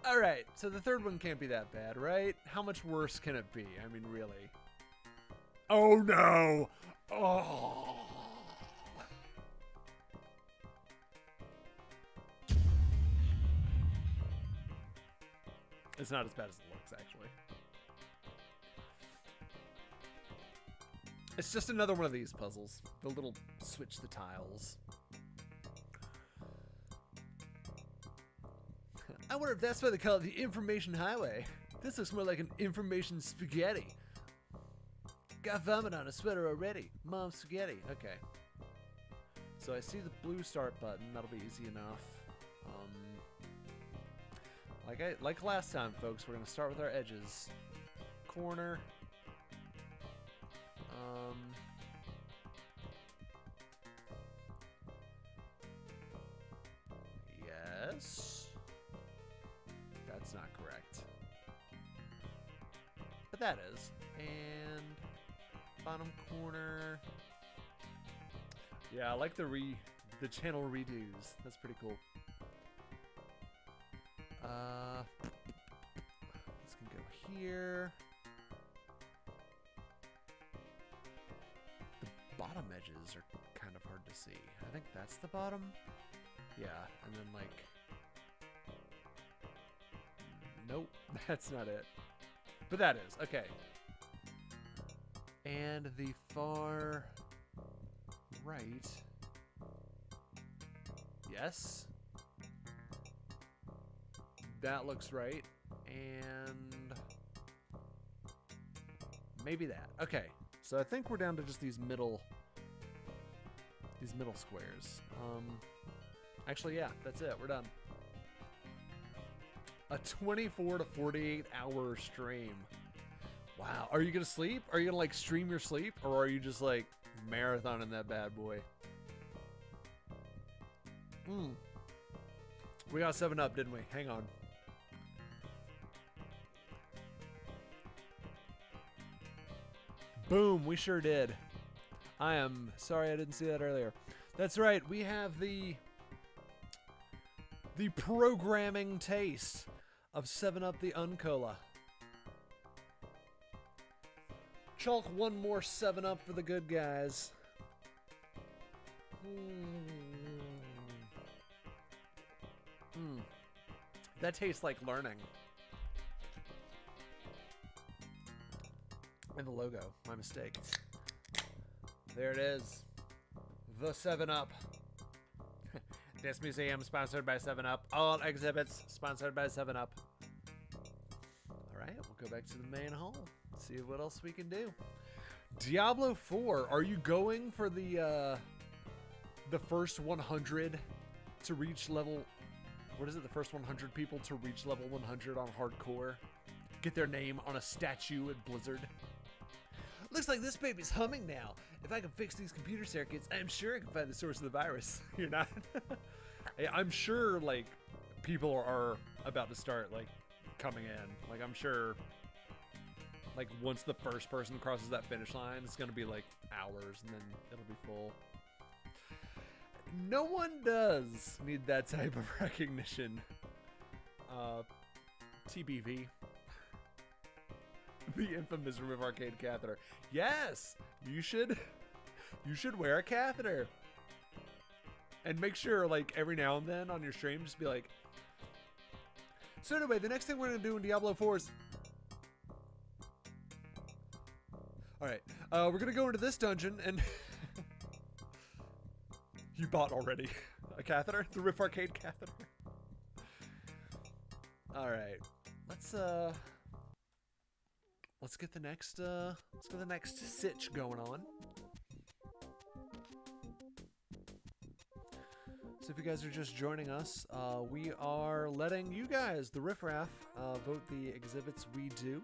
Alright, so the third one can't be that bad, right? How much worse can it be? I mean, really. Oh no! Oh! It's not as bad as it looks, actually. It's just another one of these puzzles. The little switch the tiles. I wonder if that's why they call it the information highway. This looks more like an information spaghetti. Got vomit on a sweater already. Mom spaghetti. Okay. So I see the blue start button. That'll be easy enough. Like last time, folks, we're gonna start with our edges. Corner. Yes. That's not correct. But that is. And bottom corner. Yeah, I like the channel redos. That's pretty cool. This can go here. The bottom edges are kind of hard to see. I think that's the bottom. Yeah, and then like, nope, that's not it. But that is, okay. And the far right. Yes. That looks right. And maybe that. Okay. So I think we're down to just these middle squares. Actually, yeah, that's it. We're done. A 24 to 48 hour stream. Wow. Are you going to sleep? Are you going to like stream your sleep? Or are you just like marathoning that bad boy? We got 7 Up, didn't we? Hang on. Boom, we sure did. I am sorry I didn't see that earlier. That's right, we have the programming taste of 7 Up the Uncola. Chalk one more 7 Up for the good guys. That tastes like learning. And the logo, my mistake. There it is. The 7 Up. This museum sponsored by 7 Up. All exhibits sponsored by 7 Up. Alright, we'll go back to the main hall. See what else we can do. Diablo 4, are you going for the first 100 to reach level... What is it? The first 100 people to reach level 100 on hardcore? Get their name on a statue at Blizzard? Looks like this baby's humming now. If I can fix these computer circuits, I'm sure I can find the source of the virus. You're not? I'm sure, like, people are about to start, like, coming in. Like, I'm sure, like, once the first person crosses that finish line, it's going to be, like, hours, and then it'll be full. No one does need that type of recognition. TBV. The infamous Riff Arcade catheter. Yes, you should wear a catheter. And make sure, like, every now and then on your stream, just be like, so anyway, the next thing we're gonna do in Diablo 4 is... Alright, we're gonna go into this dungeon and... You bought already a catheter? The Riff Arcade catheter? Alright. Let's get the next sitch going on. So if you guys are just joining us, we are letting you guys, the Riff Raff, vote the exhibits we do.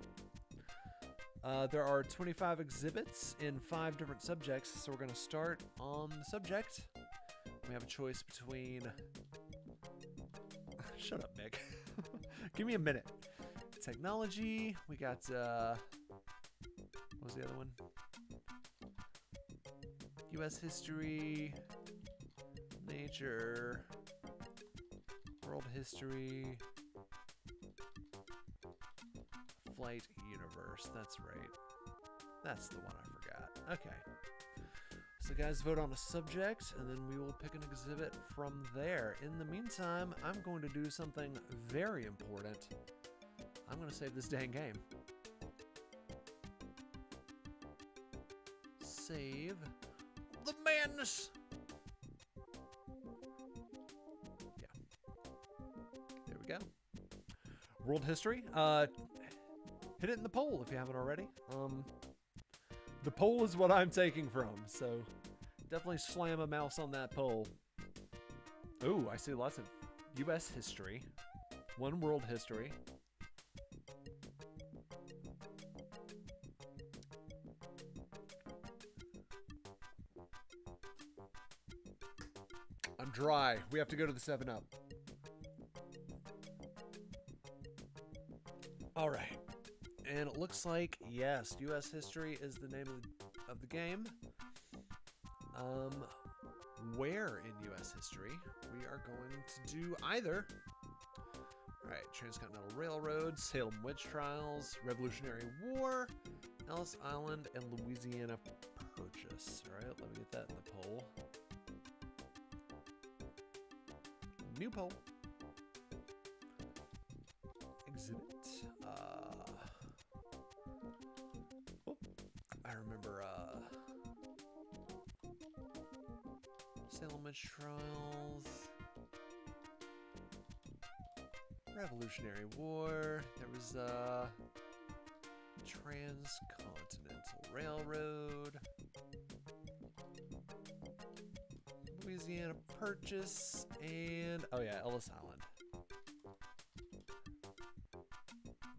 There are 25 exhibits in 5 different subjects, so we're going to start on the subject. We have a choice between... Shut up, Nick. Give me a minute. Technology. We got, what was the other one? U.S. history. Nature. World history. Flight universe. That's right. That's the one I forgot. Okay. So guys, vote on a subject, and then we will pick an exhibit from there. In the meantime, I'm going to do something very important. I'm going to save this dang game. Save the madness. Yeah. There we go. World history. Hit it in the poll if you haven't already. The poll is what I'm taking from, so definitely slam a mouse on that poll. Ooh, I see lots of U.S. history. One world history. I'm dry. We have to go to the 7-Up. All right. And it looks like, yes, U.S. history is the name of the game. Where in U.S. history? We are going to do either. All right, Transcontinental Railroad, Salem Witch Trials, Revolutionary War, Ellis Island, and Louisiana Purchase. All right, let me get that in the poll. New poll. Exhibit. I remember Salem Witch Trials, Revolutionary War. There was Transcontinental Railroad, Louisiana Purchase, and oh yeah, Ellis Island.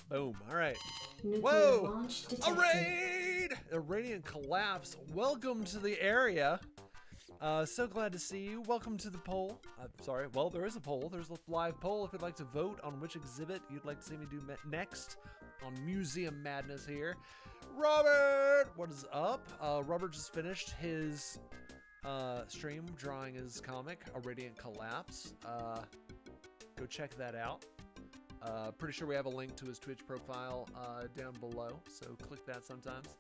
Boom. All right. Nuclear Whoa! launch A detected. raid! A radiant collapse. Welcome to the area. So glad to see you. Welcome to the poll. Sorry. Well, there is a poll. There's a live poll if you'd like to vote on which exhibit you'd like to see me do next on Museum Madness here. Robert! What is up? Robert just finished his stream drawing his comic, A Radiant Collapse. Go check that out. Pretty sure we have a link to his Twitch profile down below, so click that sometimes.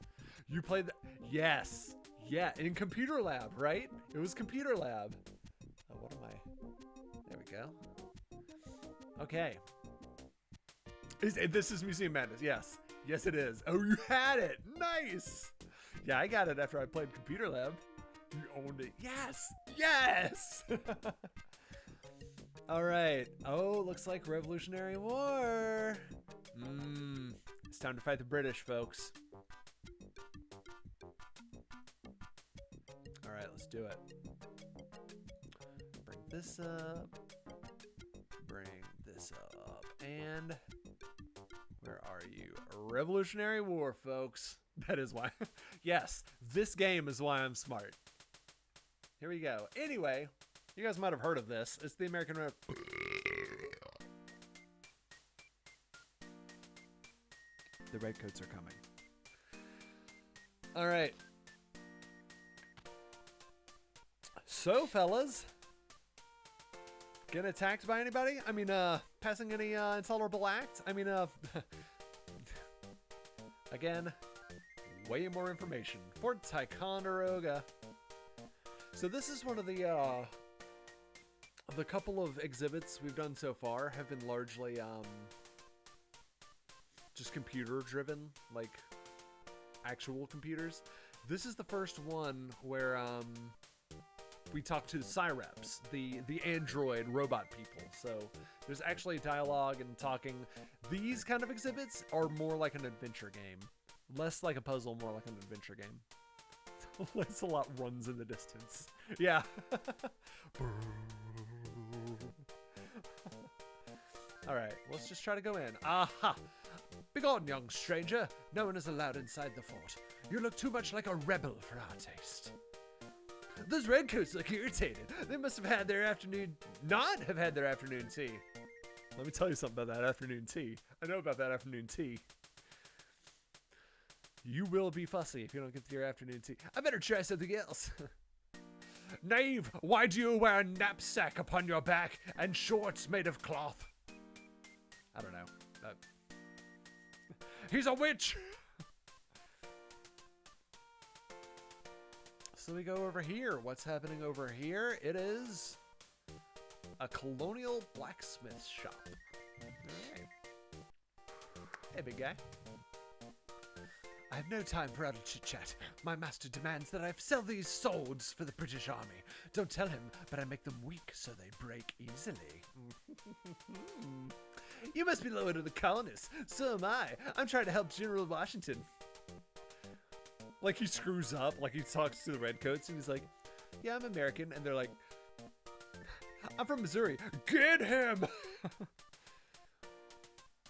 You played that? Yes. Yeah, in Computer Lab, right? It was Computer Lab. Oh, what am I? There we go. Okay. This is Museum Madness, yes. Yes, it is. Oh, you had it. Nice. Yeah, I got it after I played Computer Lab. You owned it. Yes. Yes. All right. Oh, looks like Revolutionary War. It's time to fight the British, folks. All right, let's do it. Bring this up. Bring this up. And where are you? Revolutionary War, folks. That is why. Yes, this game is why I'm smart. Here we go. Anyway, you guys might have heard of this. It's the American The redcoats are coming. All right. So, fellas, getting attacked by anybody? I mean, passing any intolerable act? I mean, again, way more information. Fort Ticonderoga. So this is one of the couple of exhibits we've done so far have been largely just computer driven, like actual computers. This is the first one where we talk to the Cyreps, the android robot people. So there's actually dialogue and talking. These kind of exhibits are more like an adventure game, less like a puzzle, more like an adventure game. Lancelot runs in the distance. Yeah. All right, let's just try to go in. Aha! Begone, young stranger. No one is allowed inside the fort. You look too much like a rebel for our taste. Those redcoats look irritated. They must have had their afternoon... not have had their afternoon tea. Let me tell you something about that afternoon tea. I know about that afternoon tea. You will be fussy if you don't get your afternoon tea. I better try something else. Knave, why do you wear a knapsack upon your back and shorts made of cloth? I don't know. He's a witch! So we go over here. What's happening over here? It is a colonial blacksmith shop. All right. Hey, big guy. I have no time for idle chit-chat. My master demands that I sell these swords for the British Army. Don't tell him, but I make them weak so they break easily. You must be loyal to the colonists. So am I. I'm trying to help General Washington. Like, he screws up. Like, he talks to the redcoats, and he's like, yeah, I'm American. And they're like, I'm from Missouri. Get him!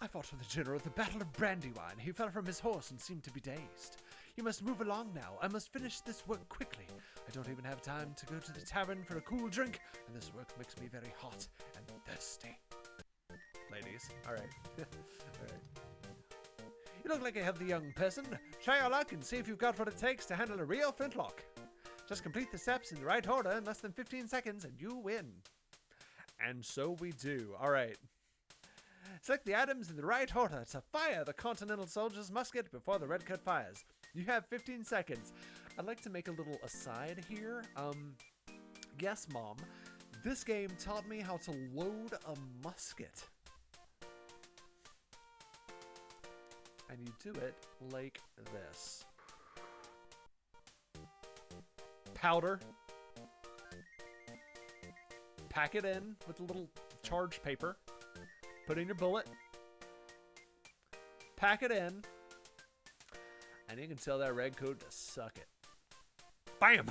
I fought with the general at the Battle of Brandywine. He fell from his horse and seemed to be dazed. You must move along now. I must finish this work quickly. I don't even have time to go to the tavern for a cool drink, and this work makes me very hot and thirsty. Ladies, all right. All right. You look like a healthy young person. Try your luck and see if you've got what it takes to handle a real flintlock. Just complete the steps in the right order in less than 15 seconds and you win. And so we do. All right. Select the items in the right order to fire the Continental Soldier's musket before the redcoat fires. You have 15 seconds. I'd like to make a little aside here. Yes, Mom. This game taught me how to load a musket. And you do it like this. Powder. Pack it in with a little charged paper. Put in your bullet. Pack it in. And you can tell that redcoat to suck it. Bam!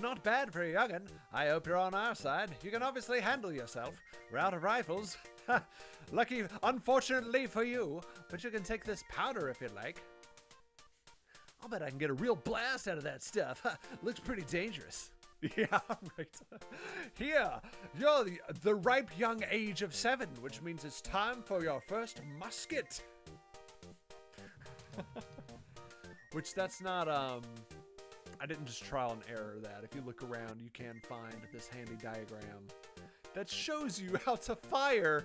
Not bad for a young'un. I hope you're on our side. You can obviously handle yourself. We're out of rifles. Lucky, unfortunately for you. But you can take this powder if you'd like. I'll bet I can get a real blast out of that stuff. Looks pretty dangerous. Yeah, right. Here, you're the ripe young age of 7, which means it's time for your first musket. Which that's not, I didn't just trial and error that. If you look around, you can find this handy diagram that shows you how to fire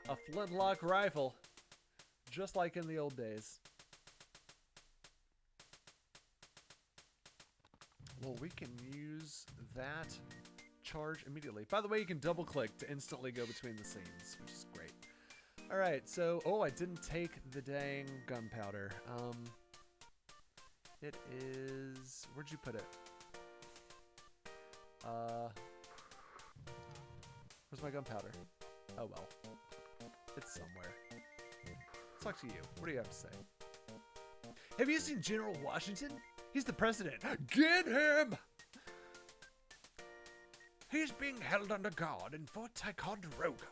a flintlock rifle, just like in the old days. Well, we can use that charge immediately. By the way, you can double click to instantly go between the scenes, which is great. All right, so, oh, I didn't take the dang gunpowder. It is, where'd you put it? Where's my gunpowder? Oh, well, it's somewhere. Let's talk to you. What do you have to say? Have you seen General Washington? He's the president. Get him! He's being held under guard in Fort Ticonderoga.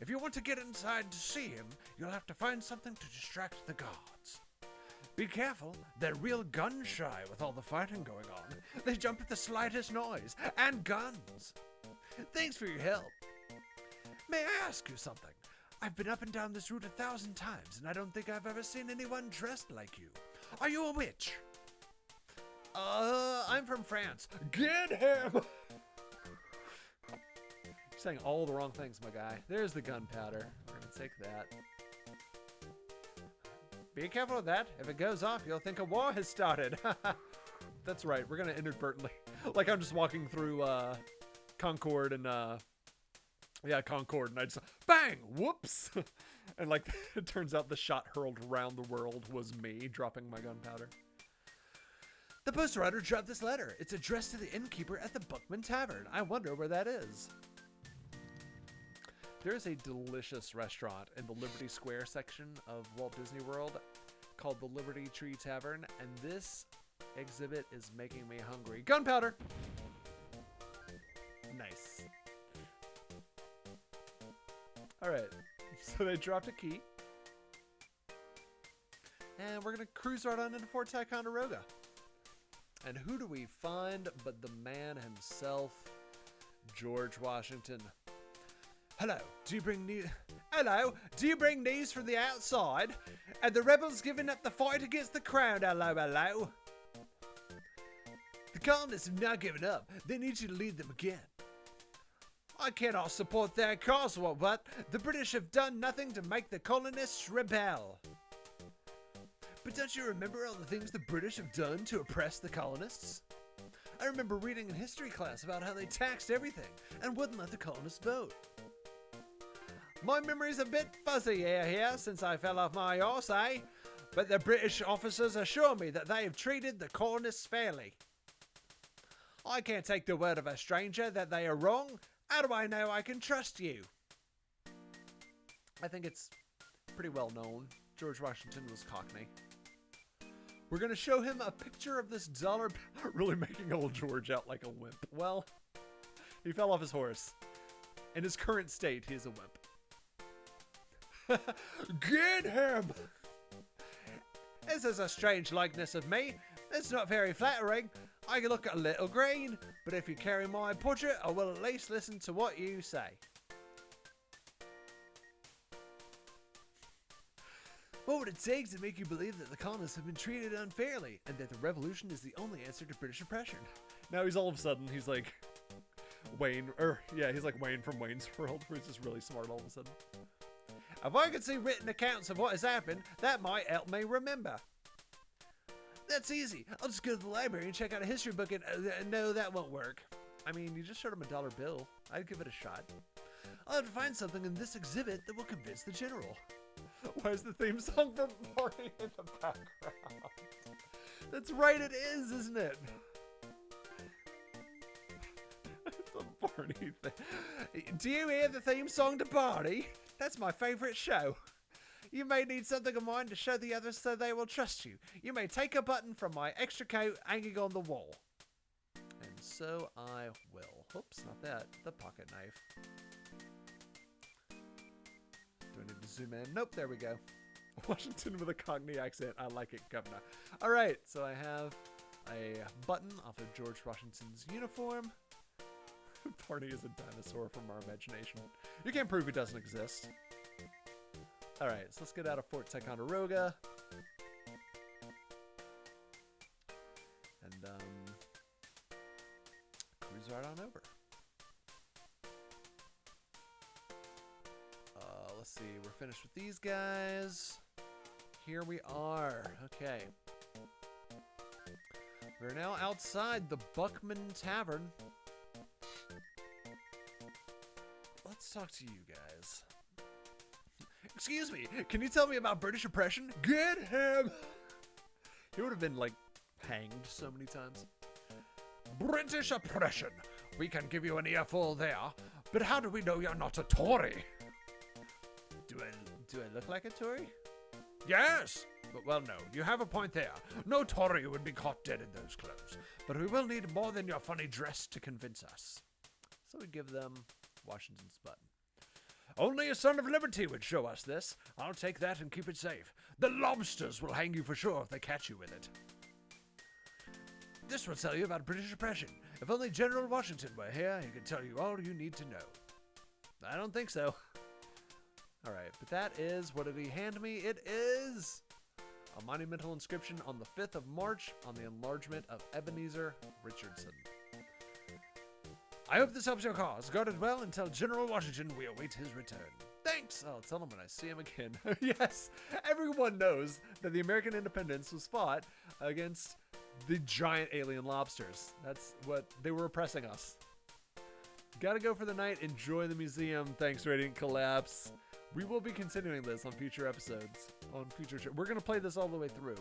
If you want to get inside to see him, you'll have to find something to distract the guards. Be careful, they're real gun-shy with all the fighting going on. They jump at the slightest noise, and guns. Thanks for your help. May I ask you something? I've been up and down this route 1,000 times, and I don't think I've ever seen anyone dressed like you. Are you a witch? I'm from France. Get him! You're saying all the wrong things, my guy. There's the gunpowder. We're gonna take that. Be careful of that. If it goes off, you'll think a war has started. That's right. We're gonna inadvertently, like I'm just walking through Concord and yeah, Concord, and I just bang, whoops, and like it turns out the shot hurled around the world was me dropping my gunpowder. The post rider dropped this letter. It's addressed to the innkeeper at the Buckman Tavern. I wonder where that is. There is a delicious restaurant in the Liberty Square section of Walt Disney World called the Liberty Tree Tavern, and this exhibit is making me hungry. Gunpowder! Nice. Alright, so they dropped a key. And we're going to cruise right on into Fort Ticonderoga. And who do we find but the man himself, George Washington? Hello, do you bring news? Hello, do you bring news from the outside? Are the rebels giving up the fight against the crown? Hello, hello. The colonists have not given up. They need you to lead them again. I cannot support their cause, what? The British have done nothing to make the colonists rebel. But don't you remember all the things the British have done to oppress the colonists? I remember reading in history class about how they taxed everything and wouldn't let the colonists vote. My memory's a bit fuzzy here since I fell off my horse, eh? But the British officers assure me that they have treated the colonists fairly. I can't take the word of a stranger that they are wrong. How do I know I can trust you? I think it's pretty well known. George Washington was Cockney. We're going to show him a picture of this dollar, really making old George out like a wimp. Well, he fell off his horse. In his current state, he is a wimp. Get him! This is a strange likeness of me. It's not very flattering. I can look a little green, but if you carry my portrait, I will at least listen to what you say. What would it take to make you believe that the colonists have been treated unfairly and that the revolution is the only answer to British oppression? Now he's all of a sudden, he's like Wayne, he's like Wayne from Wayne's World, where he's just really smart all of a sudden. If I could see written accounts of what has happened, that might help me remember. That's easy. I'll just go to the library and check out a history book and no, that won't work. I mean, you just showed him a dollar bill. I'd give it a shot. I'll have to find something in this exhibit that will convince the general. Why is the theme song for Barney in the background? That's right, it is, isn't it? It's a Barney thing. Do you hear the theme song to Barney? That's my favorite show. You may need something of mine to show the others so they will trust you. You may take a button from my extra coat hanging on the wall. And so I will. Oops, not that. The pocket knife. Do I need to zoom in? Nope, there we go. Washington with a Cockney accent. I like it, Governor. All right, so I have a button off of George Washington's uniform. Barney is a dinosaur from our imagination. You can't prove he doesn't exist. All right, so let's get out of Fort Ticonderoga. And cruise right on over. Let's see, we're finished with these guys. Here we are. Okay. We're now outside the Buckman Tavern. Let's talk to you guys. Excuse me, can you tell me about British oppression? Get him! He would have been, like, hanged so many times. British oppression. We can give you an earful there, but how do we know you're not a Tory? Do I look like a Tory? Yes! But, well, no, you have a point there. No Tory would be caught dead in those clothes. But we will need more than your funny dress to convince us. So we give them Washington's button. Only a son of liberty would show us this. I'll take that and keep it safe. The lobsters will hang you for sure if they catch you with it. This will tell you about British oppression. If only General Washington were here, he could tell you all you need to know. I don't think so. All right, but that is, what did he hand me? It is a monumental inscription on the 5th of March on the enlargement of Ebenezer Richardson. I hope this helps your cause. Guard it well and tell General Washington we await his return. Thanks! I'll tell him when I see him again. Yes, everyone knows that the American independence was fought against the giant alien lobsters. That's what they were oppressing us. Gotta go for the night. Enjoy the museum. Thanks, Radiant Collapse. We will be continuing this on future episodes. We're gonna play this all the way through.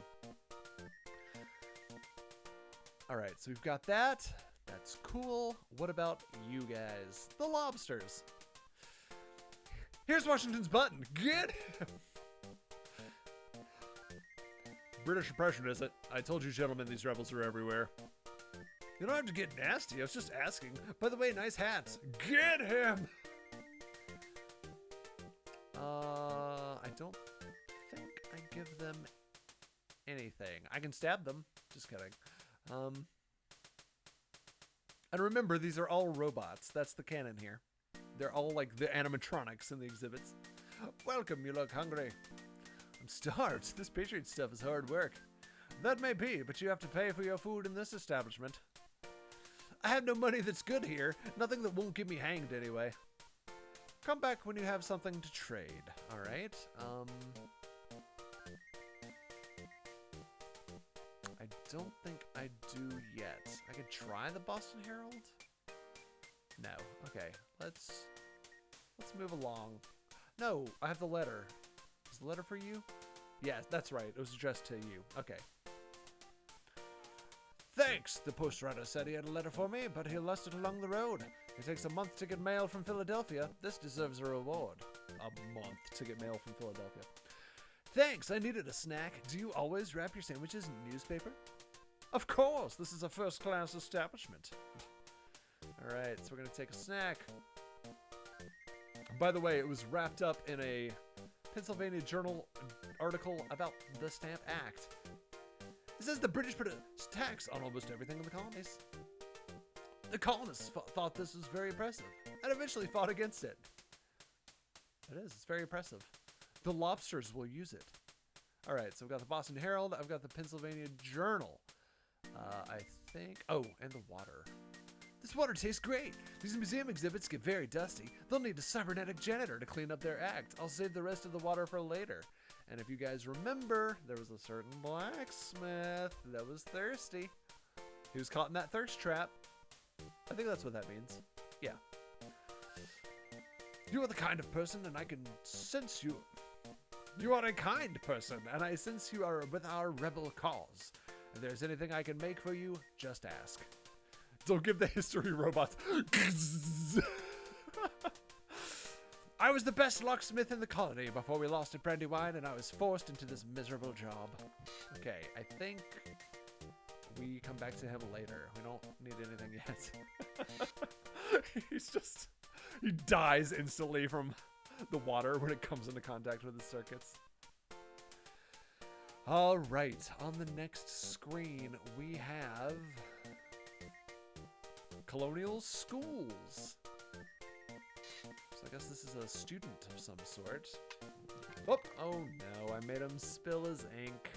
All right, so we've got that. That's cool. What about you guys? The lobsters. Here's Washington's button. Get him. British oppression, is it? I told you, gentlemen, these rebels are everywhere. You don't have to get nasty. I was just asking. By the way, nice hats. Get him. I don't think I give them anything. I can stab them. Just kidding. And remember, these are all robots. That's the canon here. They're all like the animatronics in the exhibits. Welcome, you look hungry. I'm starved. This Patriot stuff is hard work. That may be, but you have to pay for your food in this establishment. I have no money that's good here. Nothing that won't get me hanged anyway. Come back when you have something to trade. All right. I don't think I do yet. I could try the Boston Herald. No. Okay. Let's move along. No, I have the letter. Is the letter for you? Yeah, that's right. It was addressed to you. Okay. Thanks! The postwriter said he had a letter for me, but he lost it along the road. It takes a month to get mail from Philadelphia. This deserves a reward. A month to get mail from Philadelphia. Thanks, I needed a snack. Do you always wrap your sandwiches in newspaper? Of course, this is a first-class establishment. Alright, so we're going to take a snack. By the way, it was wrapped up in a Pennsylvania Journal article about the Stamp Act. It says the British put a tax on almost everything in the colonies. The colonists thought this was very oppressive and eventually fought against it. It is. It's very oppressive. The lobsters will use it. All right, so I've got the Boston Herald. I've got the Pennsylvania Journal. I think... Oh, and the water. This water tastes great. These museum exhibits get very dusty. They'll need a cybernetic janitor to clean up their act. I'll save the rest of the water for later. And if you guys remember, there was a certain blacksmith that was thirsty. He was caught in that thirst trap. I think that's what that means. Yeah. You are the kind of person, and I can sense you. You are a kind person, and I sense you are with our rebel cause. If there's anything I can make for you, just ask. Don't give the history robots. I was the best locksmith in the colony before we lost at Brandywine, and I was forced into this miserable job. Okay, I think we come back to him later. We don't need anything yet. He dies instantly from the water when it comes into contact with the circuits. All right, on the next screen, we have Colonial Schools. So I guess this is a student of some sort. Oh no, I made him spill his ink.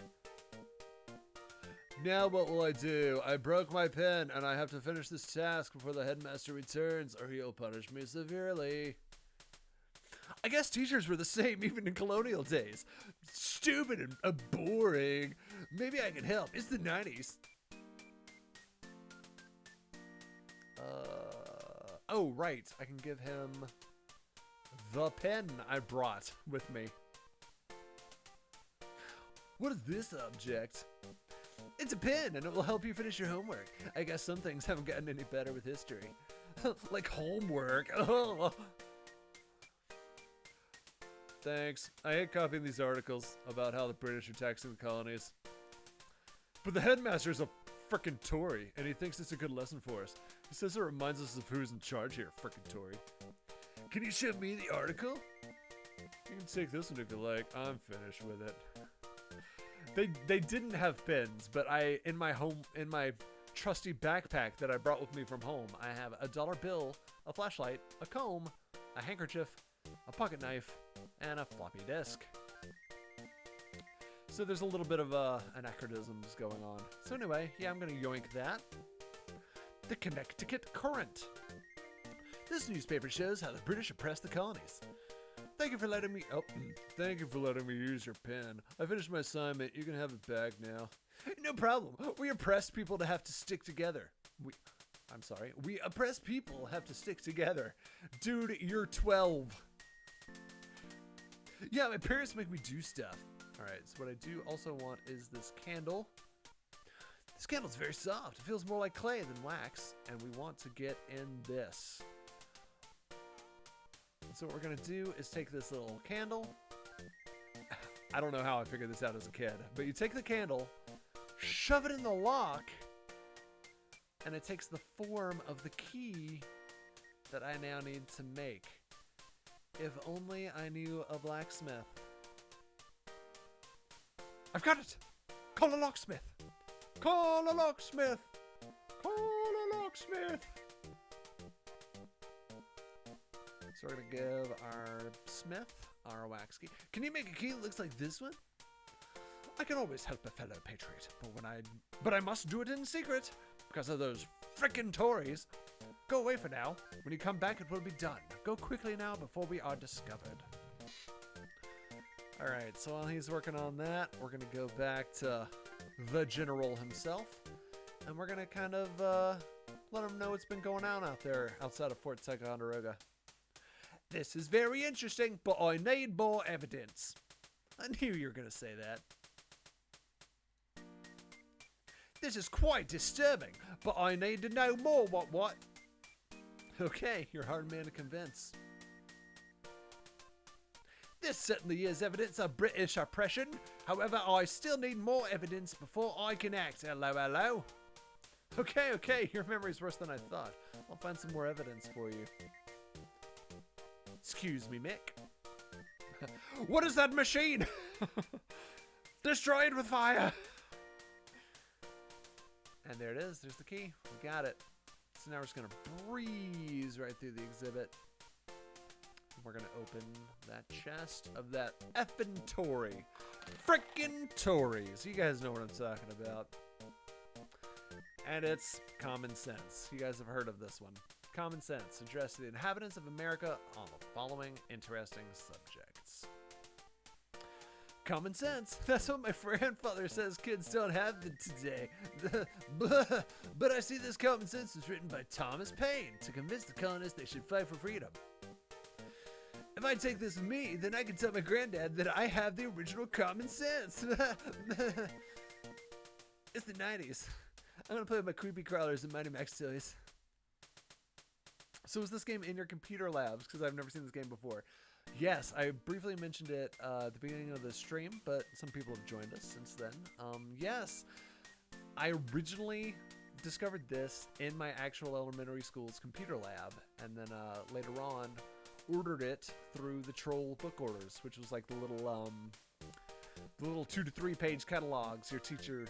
Now what will I do? I broke my pen and I have to finish this task before the headmaster returns or he'll punish me severely. I guess teachers were the same even in colonial days. Stupid and boring. Maybe I can help. It's the 90s. Oh, right. I can give him the pen I brought with me. What is this object? It's a pen, and it will help you finish your homework. I guess some things haven't gotten any better with history. Like homework. Oh. Thanks. I hate copying these articles about how the British are taxing the colonies. But the headmaster's a frickin' Tory, and he thinks it's a good lesson for us. He says it reminds us of who's in charge here, frickin' Tory. Can you show me the article? You can take this one if you like. I'm finished with it. They didn't have pens, but in my trusty backpack that I brought with me from home, I have a dollar bill, a flashlight, a comb, a handkerchief, a pocket knife, and a floppy disk. So there's a little bit of anachronisms going on. So anyway, yeah, I'm gonna yoink that. The Connecticut Current. This newspaper shows how the British oppressed the colonies. Thank you for letting me use your pen. I finished my assignment. You can have it back now. No problem. We oppressed people to have to stick together. We oppressed people have to stick together. Dude, you're 12. Yeah, my parents make me do stuff. Alright, so what I do also want is this candle. This candle's very soft. It feels more like clay than wax. And we want to get in this. So what we're going to do is take this little candle. I don't know how I figured this out as a kid. But you take the candle, shove it in the lock, and it takes the form of the key that I now need to make. If only I knew a blacksmith. I've got it! Call a locksmith! Call a locksmith! Call a locksmith! So we're gonna give our smith our wax key. Can you make a key that looks like this one? I can always help a fellow patriot, but I must do it in secret because of those frickin' Tories. Go away for now. When you come back, it will be done. Go quickly now before we are discovered. All right. So while he's working on that, we're gonna go back to the general himself, and we're gonna kind of let him know what's been going on out there outside of Fort Ticonderoga. This is very interesting, but I need more evidence. I knew you were going to say that. This is quite disturbing, but I need to know more. What? Okay, you're a hard man to convince. This certainly is evidence of British oppression. However, I still need more evidence before I can act. Hello? Okay, your memory's worse than I thought. I'll find some more evidence for you. Excuse me, Mick. What is that machine? Destroy it with fire! And there it is. There's the key. We got it. So now we're just going to breeze right through the exhibit. We're going to open that chest of that effing Tory. Frickin' Tories. You guys know what I'm talking about. And it's common sense. You guys have heard of this one. Common sense addressed to the inhabitants of America on the following interesting subjects. Common sense. That's what my grandfather says kids don't have today. But I see this common sense was written by Thomas Paine to convince the colonists they should fight for freedom. If I take this with me, then I can tell my granddad that I have the original common sense. It's the 90s. I'm gonna play with my creepy crawlers and Mighty Max toys. So is this game in your computer labs? Because I've never seen this game before. Yes, I briefly mentioned it at the beginning of the stream, but some people have joined us since then. Yes, I originally discovered this in my actual elementary school's computer lab, and then later on ordered it through the Troll book orders, which was like the little 2 to 3 page catalogs your teacher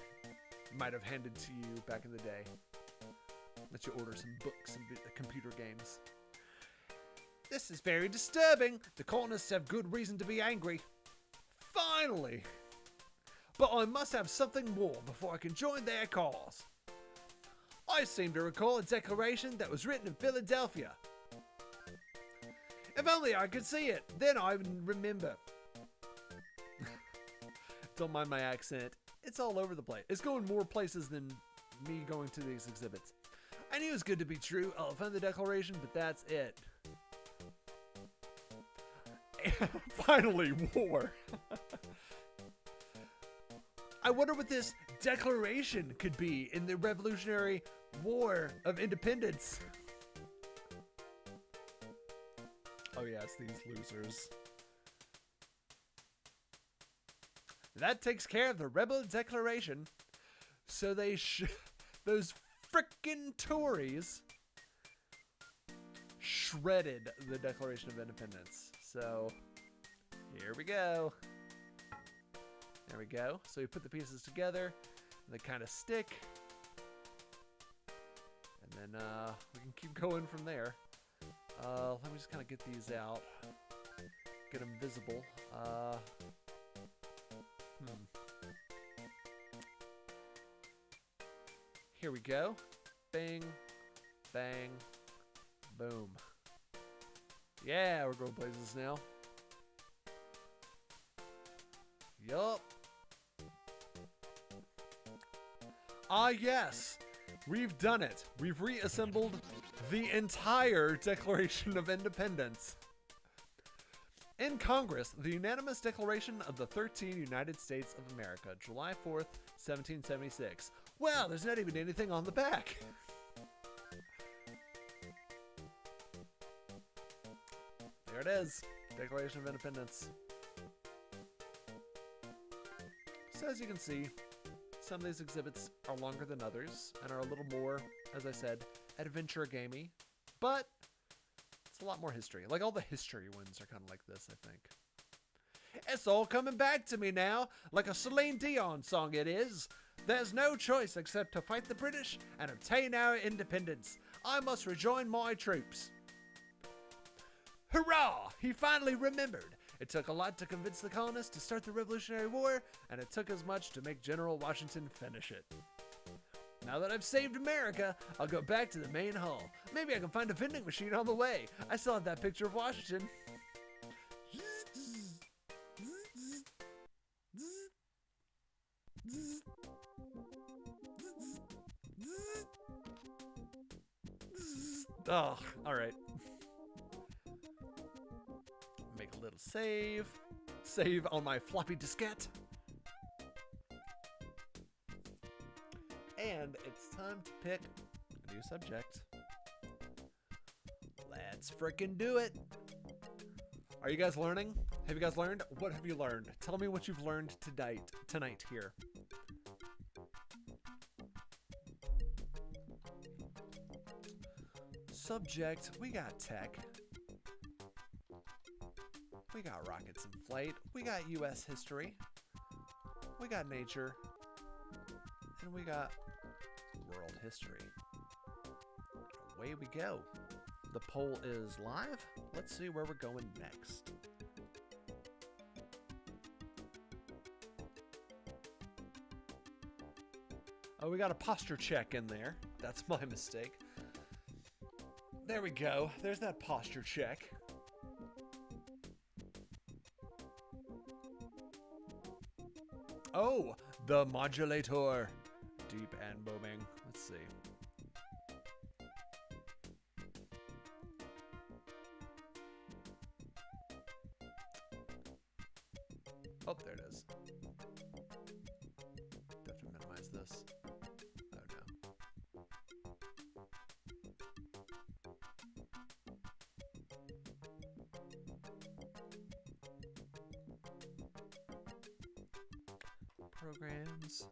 might have handed to you back in the day. Let you order some books and computer games. This is very disturbing. The colonists have good reason to be angry. Finally! But I must have something more before I can join their cause. I seem to recall a declaration that was written in Philadelphia. If only I could see it, then I would remember. Don't mind my accent. It's all over the place. It's going more places than me going to these exhibits. I knew it was good to be true. I'll find the declaration, but that's it. Finally, war. I wonder what this declaration could be in the Revolutionary War of Independence. Oh yes, these losers. That takes care of the Rebel Declaration. So they those frickin' Tories shredded the Declaration of Independence. So here we go. There we go. So we put the pieces together and they kind of stick. And then we can keep going from there. Let me just kind of get these out. Get them visible. Here we go. Bang, bang, boom. Yeah, we're going places now. Yup. Ah, yes. We've done it. We've reassembled the entire Declaration of Independence. In Congress, the unanimous Declaration of the 13 United States of America, July 4th, 1776. Wow, there's not even anything on the back. There it is, Declaration of Independence. So as you can see, some of these exhibits are longer than others and are a little more, as I said, adventure gamey, but it's a lot more history. Like all the history ones are kind of like this, I think. It's all coming back to me now, like a Celine Dion song it is. There's no choice except to fight the British and obtain our independence. I must rejoin my troops. Hurrah! He finally remembered. It took a lot to convince the colonists to start the Revolutionary War, and it took as much to make General Washington finish it. Now that I've saved America, I'll go back to the main hall. Maybe I can find a vending machine on the way. I still have that picture of Washington. Oh, alright. little save. Save on my floppy diskette. And it's time to pick a new subject. Let's frickin' do it. Are you guys learning? Have you guys learned? What have you learned? Tell me what you've learned tonight here. Subject, we got tech. We got rockets in flight. We got US history. We got nature. And we got world history. Away we go. The poll is live. Let's see where we're going next. Oh, we got a posture check in there. That's my mistake. There we go. There's that posture check. Oh, the modulator. Deep and booming. Let's see. Oh, there it is. Have to minimize this. Oh no. Programs.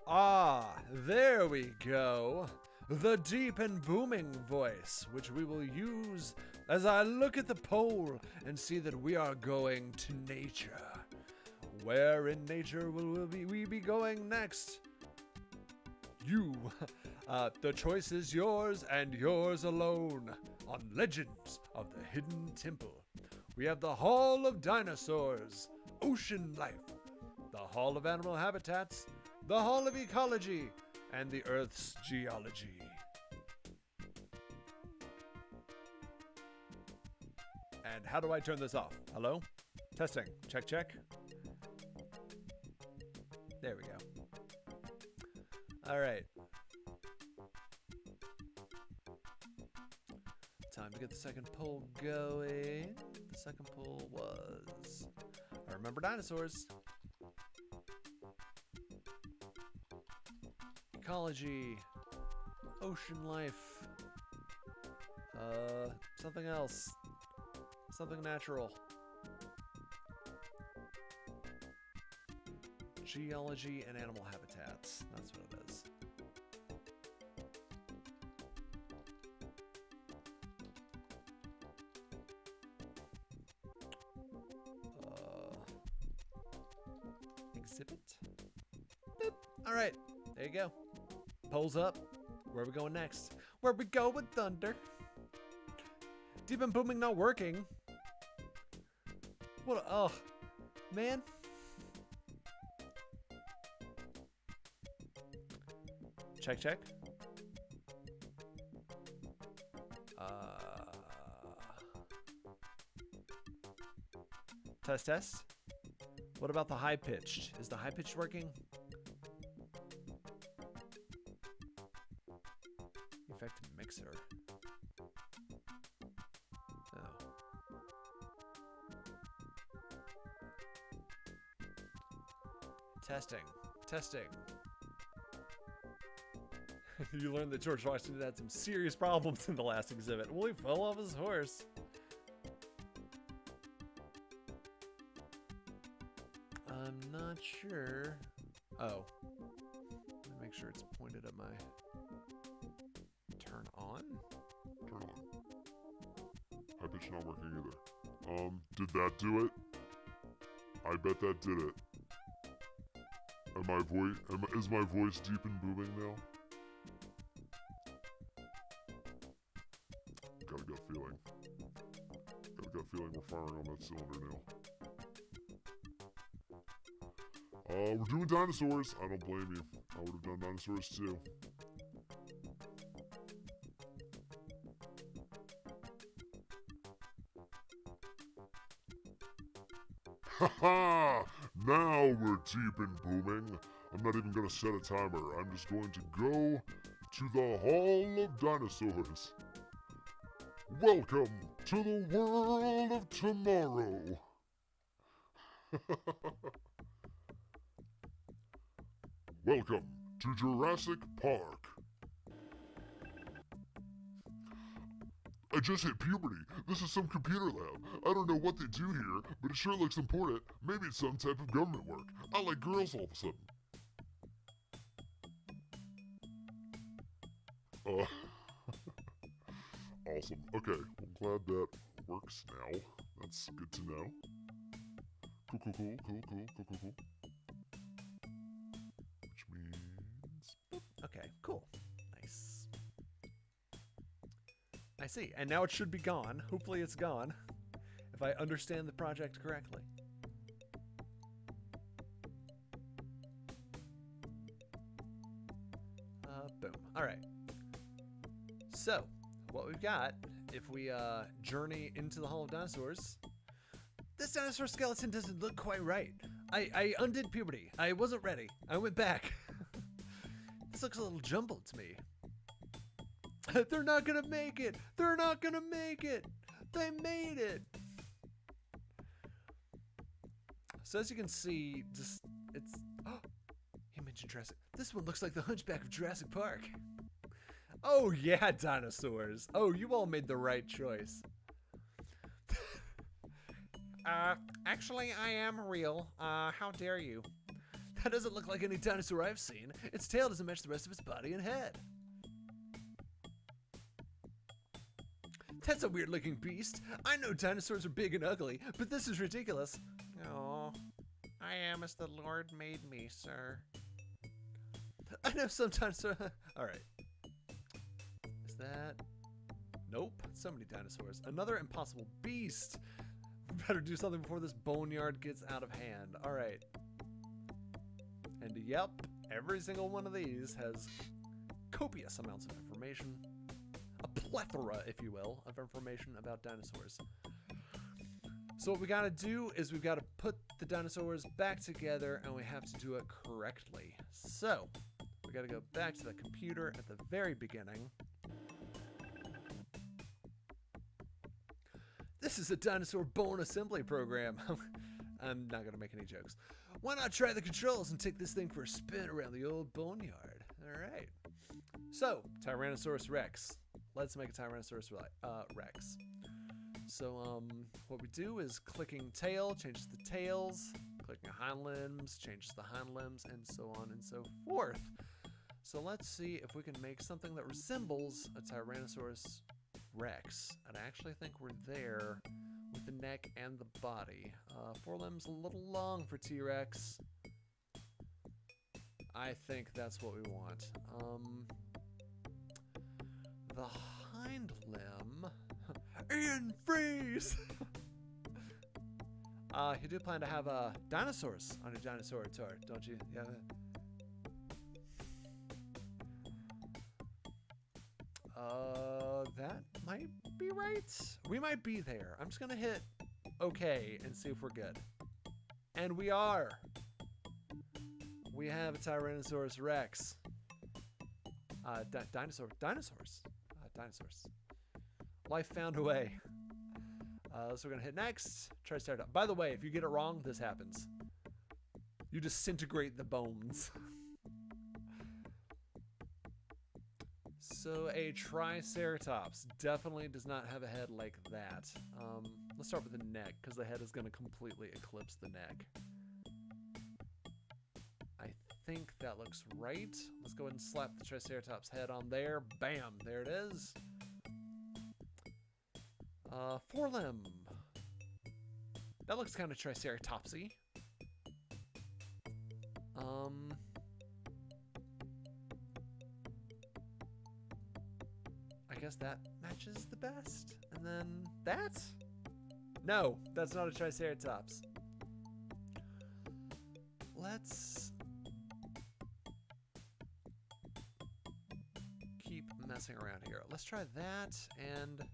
Ah, there we go. The deep and booming voice, which we will use as I look at the poll and see that we are going to nature. Where in nature will we be going next? You. The choice is yours and yours alone. On Legends of the Hidden Temple, we have the Hall of Dinosaurs, Ocean Life, the Hall of Animal Habitats, the Hall of Ecology, and the Earth's Geology. And how do I turn this off? Hello? Testing. Check, check. There we go. All right. Time to get the second poll going. The second poll was, I remember dinosaurs. Ecology. Ocean life. Something else. Something natural. Geology and animal habitats. That's what it is. Exhibit? Boop. All right, there you go. Polls up. Where are we going next? Where we go with thunder? Deep and booming not working. What? Oh, man. Check, check. Test, test. What about the high pitched? Is the high pitched working? Effect mixer. Oh. Testing. Testing. You learned that George Washington had some serious problems in the last exhibit. Well, he fell off his horse. I'm not sure. Oh. Let me make sure it's pointed at my... Turn on? Turn on. High pitch not working either. Did that do it? I bet that did it. Is my voice deep and booming now? Got a gut feeling. Got a gut feeling we're firing on that cylinder now. We're doing dinosaurs. I don't blame you. I would have done dinosaurs too. Haha! Now we're deep and booming. I'm not even gonna set a timer. I'm just going to go to the Hall of Dinosaurs. Welcome to the world of tomorrow. Welcome to Jurassic Park. I just hit puberty. This is some computer lab. I don't know what they do here, but it sure looks important. Maybe it's some type of government work. I like girls all of a sudden. Awesome. Okay, I'm glad that works now. That's good to know. Cool. Which means... Okay, cool. Nice. I see. And now it should be gone. Hopefully it's gone. If I understand the project correctly. Boom. Alright. So, what we've got, if we journey into the Hall of Dinosaurs, this dinosaur skeleton doesn't look quite right. I undid puberty. I wasn't ready. I went back. This looks a little jumbled to me. They're not gonna make it. They're not gonna make it. They made it. So as you can see, just it's. Oh, he mentioned Jurassic. This one looks like the Hunchback of Jurassic Park. Oh yeah, dinosaurs. Oh, you all made the right choice. Actually, I am real. How dare you? That doesn't look like any dinosaur I've seen. Its tail doesn't match the rest of its body and head. That's a weird looking beast. I know dinosaurs are big and ugly, but this is ridiculous. Oh, I am as the Lord made me, sir. I know some dinosaurs. Alright. Is that... Nope. So many dinosaurs. Another impossible beast. We better do something before this boneyard gets out of hand. Alright. And yep, every single one of these has copious amounts of information. A plethora, if you will, of information about dinosaurs. So what we gotta do is we've gotta put the dinosaurs back together, and we have to do it correctly. So, we gotta go back to the computer at the very beginning. This is a dinosaur bone assembly program. I'm not gonna make any jokes. Why not try the controls and take this thing for a spin around the old boneyard? Alright. So, Tyrannosaurus Rex. Let's make a Tyrannosaurus Rex. So, what we do is clicking tail changes the tails, clicking hind limbs changes the hind limbs, and so on and so forth. So let's see if we can make something that resembles a Tyrannosaurus Rex. And I actually think we're there with the neck and the body. Forelimbs a little long for T-Rex. I think that's what we want. The hind limb. Ian, freeze! You do plan to have dinosaurs on your dinosaur tour, don't you? Yeah. That might be right. We might be there. I'm just gonna hit OK and see if we're good. And we are. We have a Tyrannosaurus Rex. Dinosaurs. Life found a way. So we're gonna hit next. Triceratops. By the way, if you get it wrong, this happens. You disintegrate the bones. So a Triceratops definitely does not have a head like that. Let's start with the neck, because the head is going to completely eclipse the neck. I think that looks right. Let's go ahead and slap the Triceratops head on there. Bam! There it is. Forelimb. That looks kind of Triceratopsy. I guess that matches the best. And then that? No, that's not a Triceratops. Let's keep messing around here. Let's try that and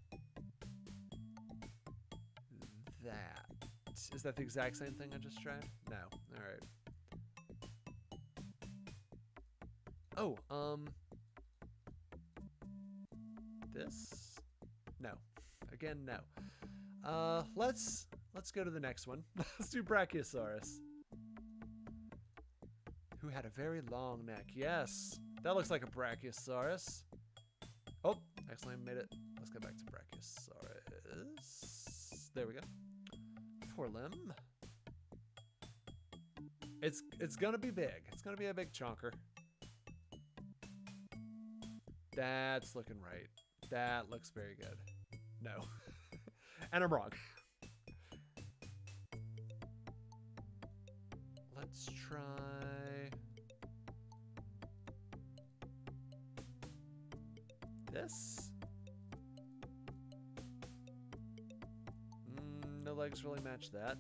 that. Is that the exact same thing I just tried? No. Alright. Oh, This? No. Again, no. Let's go to the next one. Let's do Brachiosaurus. Who had a very long neck. Yes. That looks like a Brachiosaurus. Oh, accidentally made it. Let's go back to Brachiosaurus. There we go. Forelimb. It's gonna be big. It's gonna be a big chonker. That's looking right. That looks very good. No. And I'm wrong. Let's try this. No legs really match that.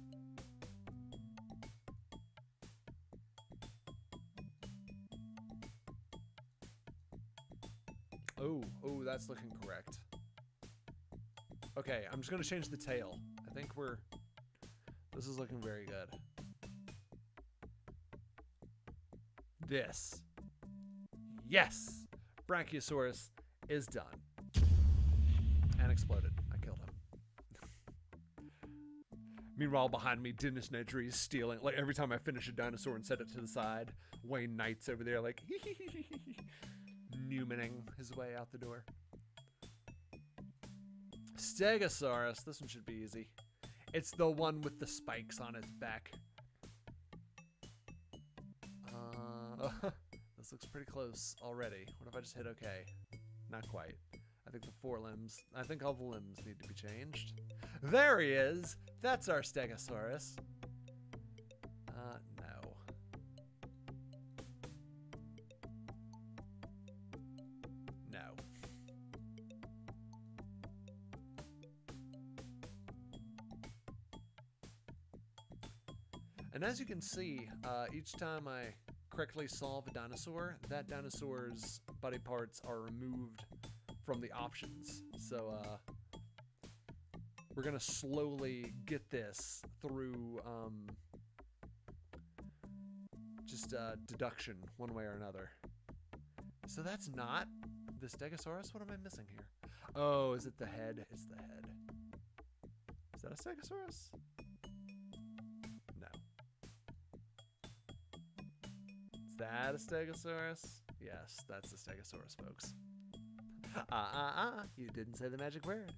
Oh, that's looking correct. Okay, I'm just gonna change the tail. I think this is looking very good. This. Yes! Brachiosaurus is done. And exploded. I killed him. Meanwhile, behind me, Dennis Nedry is stealing. Like, every time I finish a dinosaur and set it to the side, Wayne Knight's over there like, Newmaning his way out the door. Stegosaurus. This one should be easy. It's the one with the spikes on its back. This looks pretty close already. What if I just hit OK? Not quite. I think the forelimbs. I think all the limbs need to be changed. There he is. That's our Stegosaurus. No. No. And as you can see, each time I correctly solve a dinosaur, that dinosaur's body parts are removed from the options. So we're gonna slowly get this through just deduction one way or another. So that's not the Stegosaurus? What am I missing here? Oh, is it the head? It's the head. Is that a Stegosaurus? No. Is that a Stegosaurus? Yes, that's the Stegosaurus, folks. You didn't say the magic word.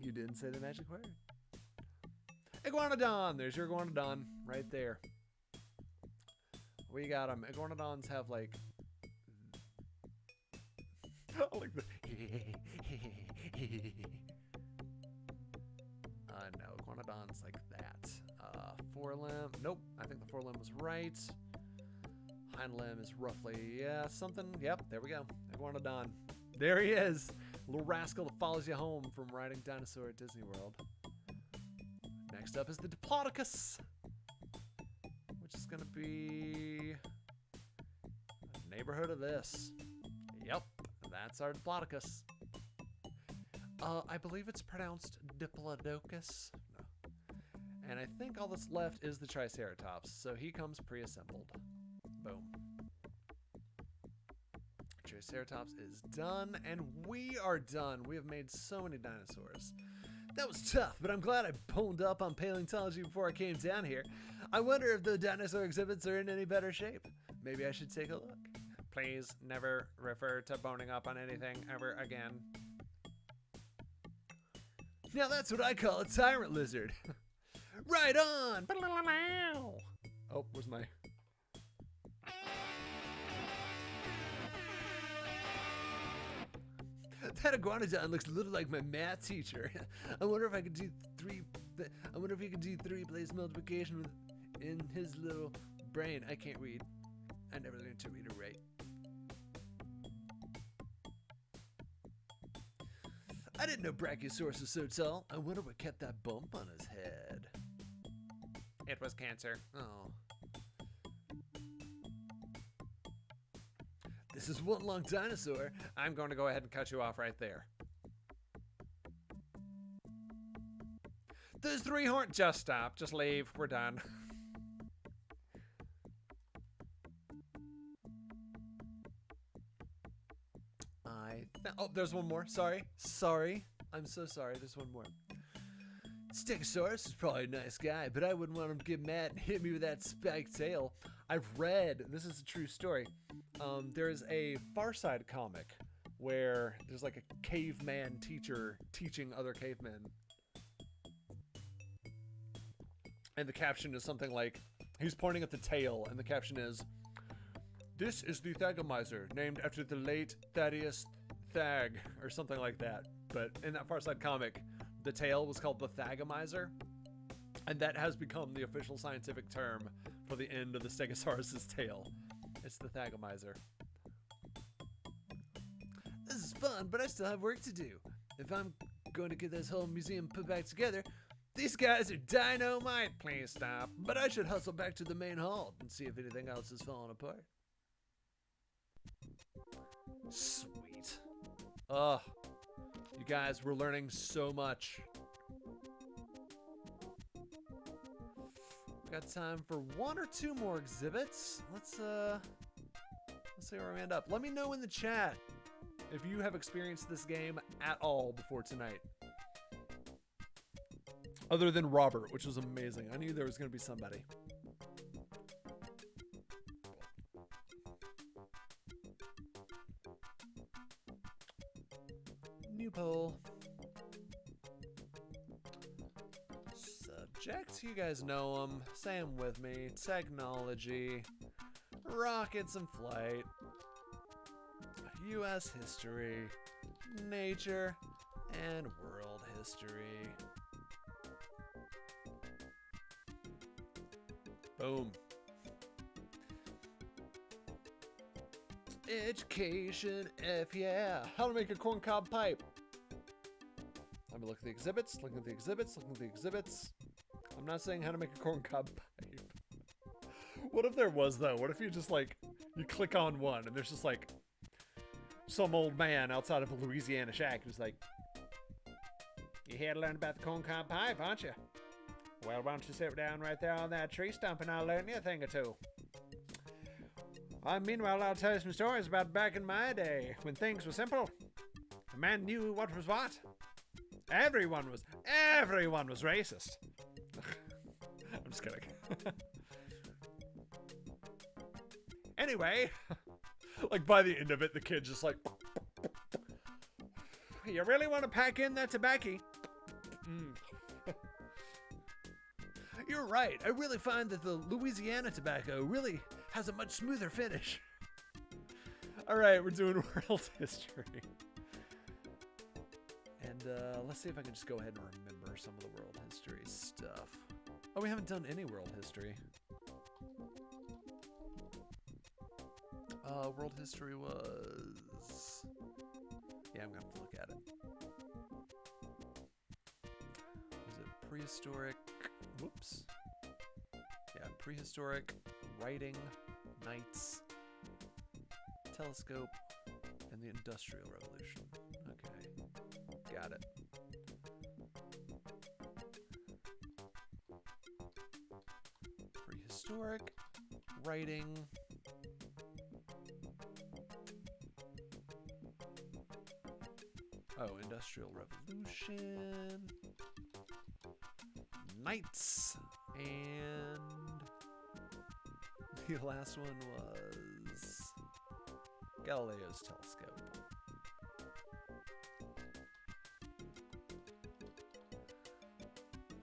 You didn't say the magic word. Iguanodon! There's your Iguanodon right there. We got them. Iguanodons have like... like the... no, Iguanodon's like that. Forelimb. Nope, I think the forelimb was right. Hind limb is roughly, yeah, something. Yep, there we go. Iguanodon. There he is. Little rascal that follows you home from riding dinosaur at Disney World. Next up is the Diplodocus, which is going to be a neighborhood of this. Yep, that's our Diplodocus. I believe it's pronounced Diplodocus. No. And I think all that's left is the Triceratops, so he comes pre-assembled. Boom. Triceratops is done, and we are done. We have made so many dinosaurs. That was tough, but I'm glad I boned up on paleontology before I came down here. I wonder if the dinosaur exhibits are in any better shape. Maybe I should take a look. Please never refer to boning up on anything ever again. Now that's what I call a tyrant lizard. Right on! Oh, where's my... That iguanodon looks a little like my math teacher. I wonder if I could do three place multiplication in his little brain. I can't read. I never learned to read or write. I didn't know Brachiosaurus was so tall. I wonder what kept that bump on his head. It was cancer. Oh. This is one long dinosaur. I'm going to go ahead and cut you off right there. There's 3 horns. Just stop. Just leave. We're done. I Oh, there's one more. Sorry. I'm so sorry. There's one more. Stegosaurus is probably a nice guy, but I wouldn't want him to get mad and hit me with that spiked tail. I've read, this is a true story, there's a Far Side comic where there's like a caveman teacher teaching other cavemen. And the caption is something like, he's pointing at the tail, and the caption is, "This is the Thagomizer, named after the late Thaddeus Thag," or something like that. But in that Far Side comic, the tail was called the Thagomizer, and that has become the official scientific term for the end of the Stegosaurus's tail. It's the Thagomizer. This is fun, but I still have work to do. If I'm going to get this whole museum put back together, these guys are dynamite. Please stop. But I should hustle back to the main hall and see if anything else is falling apart. Sweet. Ugh. You guys, we're learning so much. We got time for one or two more exhibits. Let's see where we end up. Let me know in the chat if you have experienced this game at all before tonight. Other than Robert, which was amazing. I knew there was going to be somebody. New poll. Subject, you guys know them. Say them with me. Technology. Rockets and flight. U.S. history. Nature. And world history. Boom. Education, F yeah. How to make a corncob pipe. Let me look at the exhibits, looking at the exhibits, looking at the exhibits. I'm not saying how to make a corncob pipe. What if there was, though? What if you just, like, you click on one and there's just, like, some old man outside of a Louisiana shack who's like, "You here to learn about the corncob pipe, aren't you? Well, why don't you sit down right there on that tree stump and I'll learn you a thing or two. Meanwhile, I'll tell you some stories about back in my day, when things were simple. A man knew what was what. Everyone was racist." I'm just kidding. Anyway, like by the end of it, the kid's just like, "You really want to pack in that tobacco?" You're right. I really find that the Louisiana tobacco really has a much smoother finish. All right, we're doing world history. And let's see if I can just go ahead and remember some of the world history stuff. Oh, we haven't done any world history. World history was... Yeah, I'm going to have to look at it. Was it prehistoric... Whoops. Yeah, prehistoric, writing, knights, telescope, and the Industrial Revolution. Okay, got it. Prehistoric, writing. Oh, Industrial Revolution. Knights. And the last one was Galileo's telescope.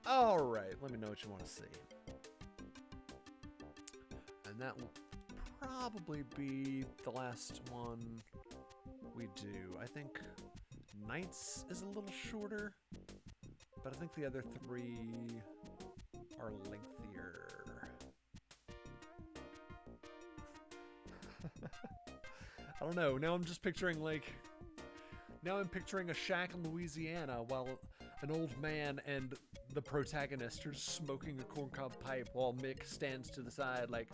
All right, let me know what you want to see. And that will probably be the last one we do. I think Knights is a little shorter, but I think the other three are lengthier. I don't know. Now I'm just picturing now I'm picturing a shack in Louisiana while an old man and the protagonist are smoking a corncob pipe while Mick stands to the side like,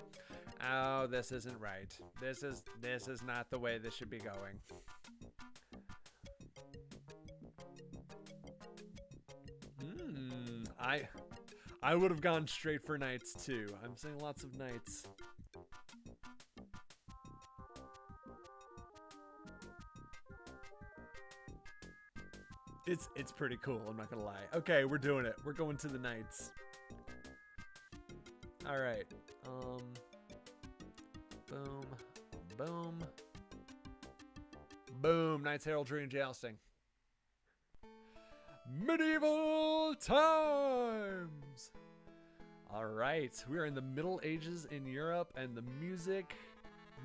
"Oh, this isn't right. This is not the way this should be going." I would have gone straight for Knights too. I'm seeing lots of Knights. It's pretty cool, I'm not gonna lie. Okay, we're doing it. We're going to the Knights. Alright. Boom. Boom. Boom. Knights Heraldry and Jousting. Medieval times! Alright, we are in the Middle Ages in Europe, and the music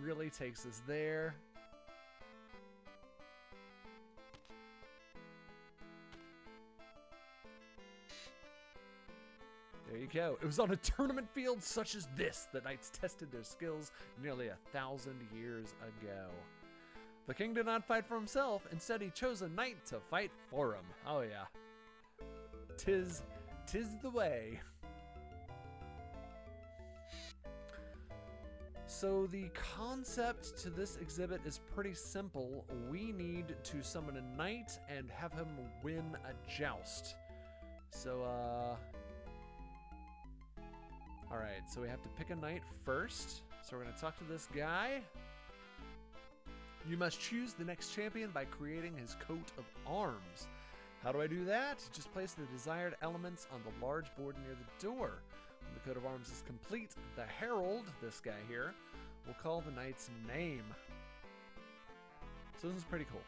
really takes us there. There you go. It was on a tournament field such as this that knights tested their skills nearly 1,000 years ago. The king did not fight for himself. Instead, he chose a knight to fight for him. Oh yeah. Tis the way. So the concept to this exhibit is pretty simple. We need to summon a knight and have him win a joust. So, alright, so we have to pick a knight first. So we're going to talk to this guy. You must choose the next champion by creating his coat of arms. How do I do that? Just place the desired elements on the large board near the door. When the coat of arms is complete, the herald, this guy here, will call the knight's name. So this is pretty cool.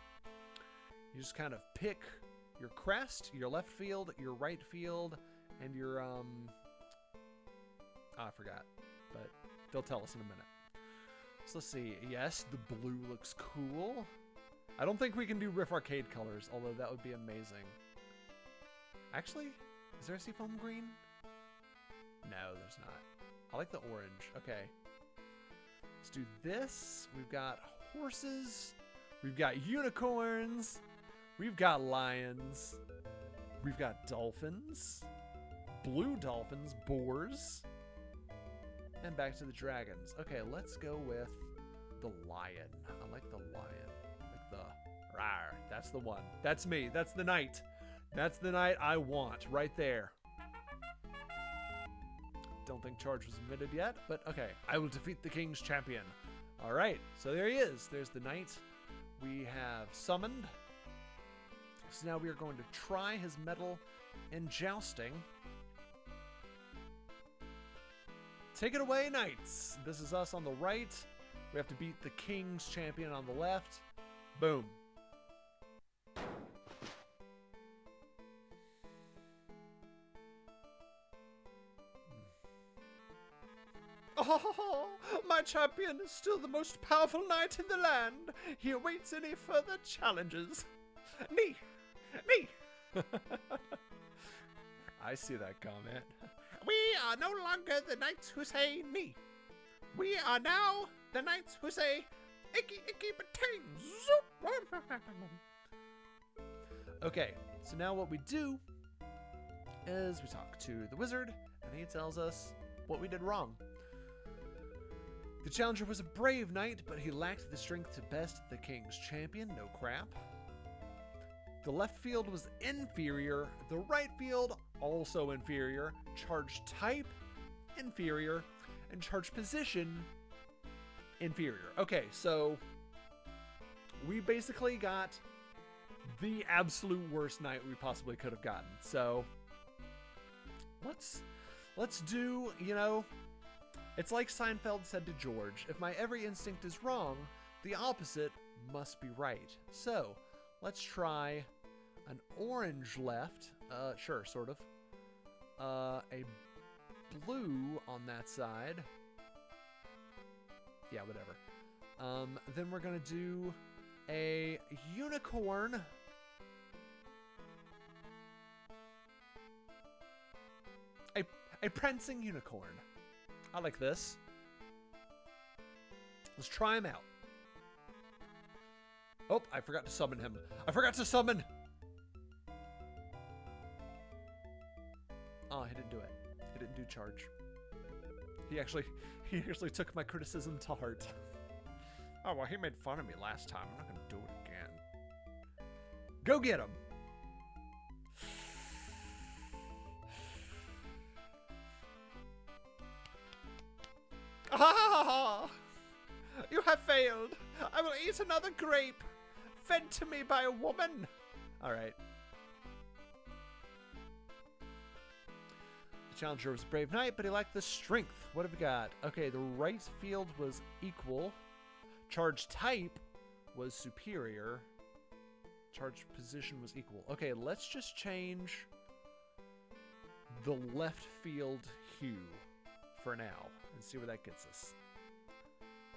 You just kind of pick your crest, your left field, your right field, and your, I forgot, but they'll tell us in a minute. So let's see. Yes, the blue looks cool. I don't think we can do Riff Arcade colors, although that would be amazing. Actually, is there a seafoam green? No, there's not. I like the orange. Okay. Let's do this. We've got horses. We've got unicorns. We've got lions. We've got dolphins. Blue dolphins. Boars. And back to the dragons. Okay, let's go with the lion. I like the lion. Like the rawr. That's the one. That's me. That's the knight. That's the knight I want right there. Don't think charge was admitted yet, but okay. I will defeat the king's champion. All right, so there he is. There's the knight we have summoned. So now we are going to try his mettle in jousting. Take it away, knights. This is us on the right. We have to beat the king's champion on the left. Boom. Oh, my champion is still the most powerful knight in the land. He awaits any further challenges. Me! I see that comment. We are no longer the knights who say me. We are now the knights who say icky icky batang. Okay, so now what we do is we talk to the wizard, and he tells us what we did wrong. The challenger was a brave knight, but he lacked the strength to best the king's champion. No crap. The left field was inferior. The right field, also inferior. Charge type, inferior. And charge position, inferior. Okay, so we basically got the absolute worst knight we possibly could have gotten. So let's do, you know, it's like Seinfeld said to George, if my every instinct is wrong, the opposite must be right. So let's try an orange left. Sure, sort of. A blue on that side. Yeah, whatever. Then we're gonna do a unicorn. A prancing unicorn. I like this. Let's try him out. Oh, I forgot to summon him. I forgot to summon! Oh, he didn't do it. He didn't do charge. He actually took my criticism to heart. Oh, well, he made fun of me last time. I'm not gonna do it again. Go get him! Ah! You have failed. I will eat another grape, fed to me by a woman. All right. Challenger was Brave Knight, but he lacked the strength. What have we got? Okay, the right field was equal. Charge type was superior. Charge position was equal. Okay, let's just change the left field hue for now and see where that gets us.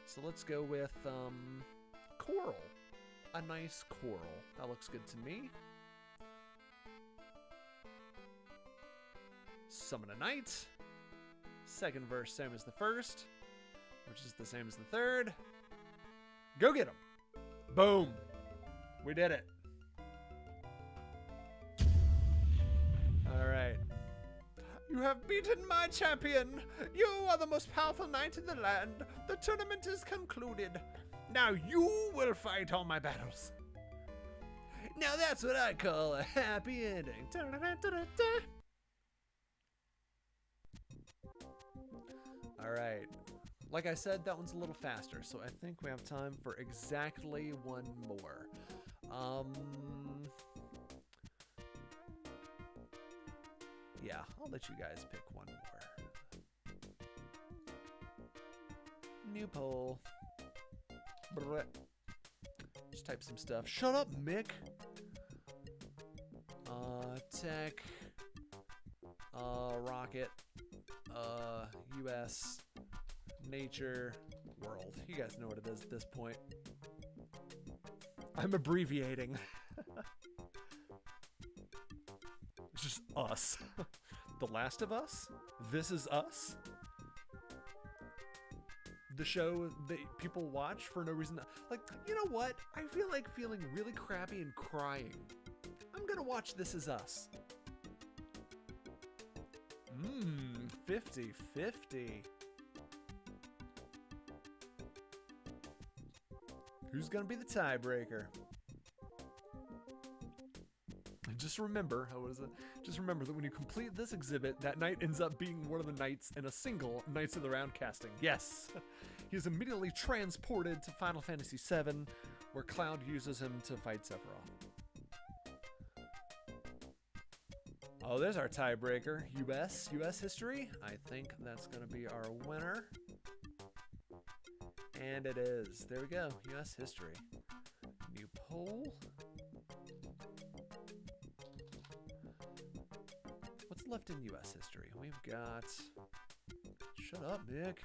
So let's go with coral. A nice coral. That looks good to me. Summon a knight. Second verse, same as the first, which is the same as the third. Go get him. Boom. We did it. All right. You have beaten my champion. You are the most powerful knight in the land. The tournament is concluded. Now you will fight all my battles. Now that's what I call a happy ending. All right. Like I said, that one's a little faster, so I think we have time for exactly one more. Yeah, I'll let you guys pick one more. New poll. Blech. Just type some stuff. Shut up, Mick. Tech. Rocket. US. Nature. World. You guys know what it is at this point. I'm abbreviating. It's just us. The Last of Us? This Is Us? The show that people watch for no reason. Like, you know what? I feel like feeling really crappy and crying. I'm gonna watch This Is Us. 50-50. Who's gonna be the tiebreaker? Just remember, just remember that when you complete this exhibit, that knight ends up being one of the knights in a single Knights of the Round casting. Yes! He is immediately transported to Final Fantasy VII, where Cloud uses him to fight Sephiroth. Oh, there's our tiebreaker. US history. I think that's going to be our winner. And it is. There we go. US history. New poll. What's left in US history? We've got... Shut up, Nick.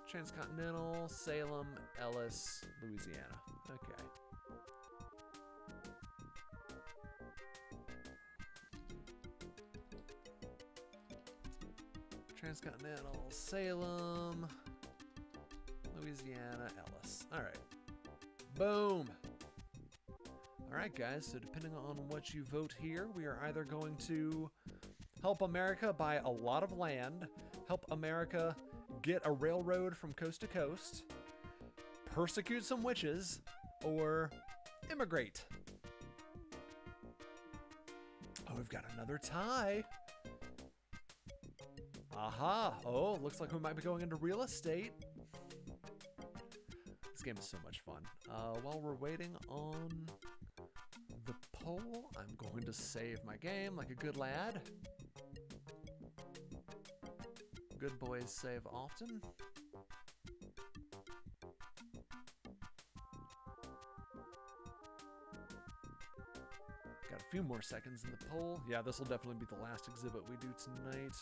Transcontinental, Salem, Ellis, Louisiana. Okay. Transcontinental, Salem, Louisiana, Ellis. All right. Boom. All right, guys. So depending on what you vote here, we are either going to help America buy a lot of land, help America get a railroad from coast to coast, persecute some witches, or immigrate. Oh, we've got another tie. Aha! Oh, looks like we might be going into real estate. This game is so much fun. While we're waiting on the poll, I'm going to save my game like a good lad. Good boys save often. Got a few more seconds in the poll. Yeah, this will definitely be the last exhibit we do tonight.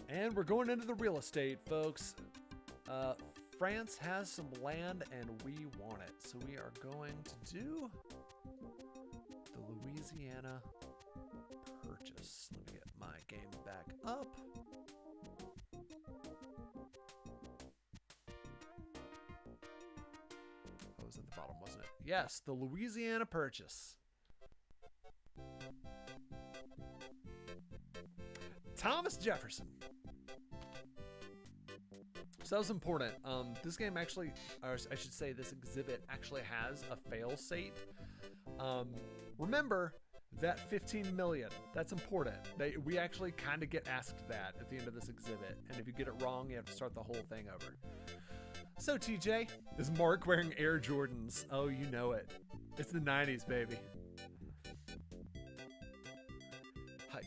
And we're going into the real estate, folks. France has some land and we want it. So we are going to do the Louisiana purchase. Let me get my game back up. Oh, it was at the bottom, wasn't it? Yes, the Louisiana purchase. Thomas Jefferson. So that was important. This game actually, or I should say this exhibit actually has a fail-safe. Remember that 15 million, that's important. We actually kind of get asked that at the end of this exhibit. And if you get it wrong, you have to start the whole thing over. So TJ, is Mark wearing Air Jordans? Oh, you know it. It's the 90s, baby.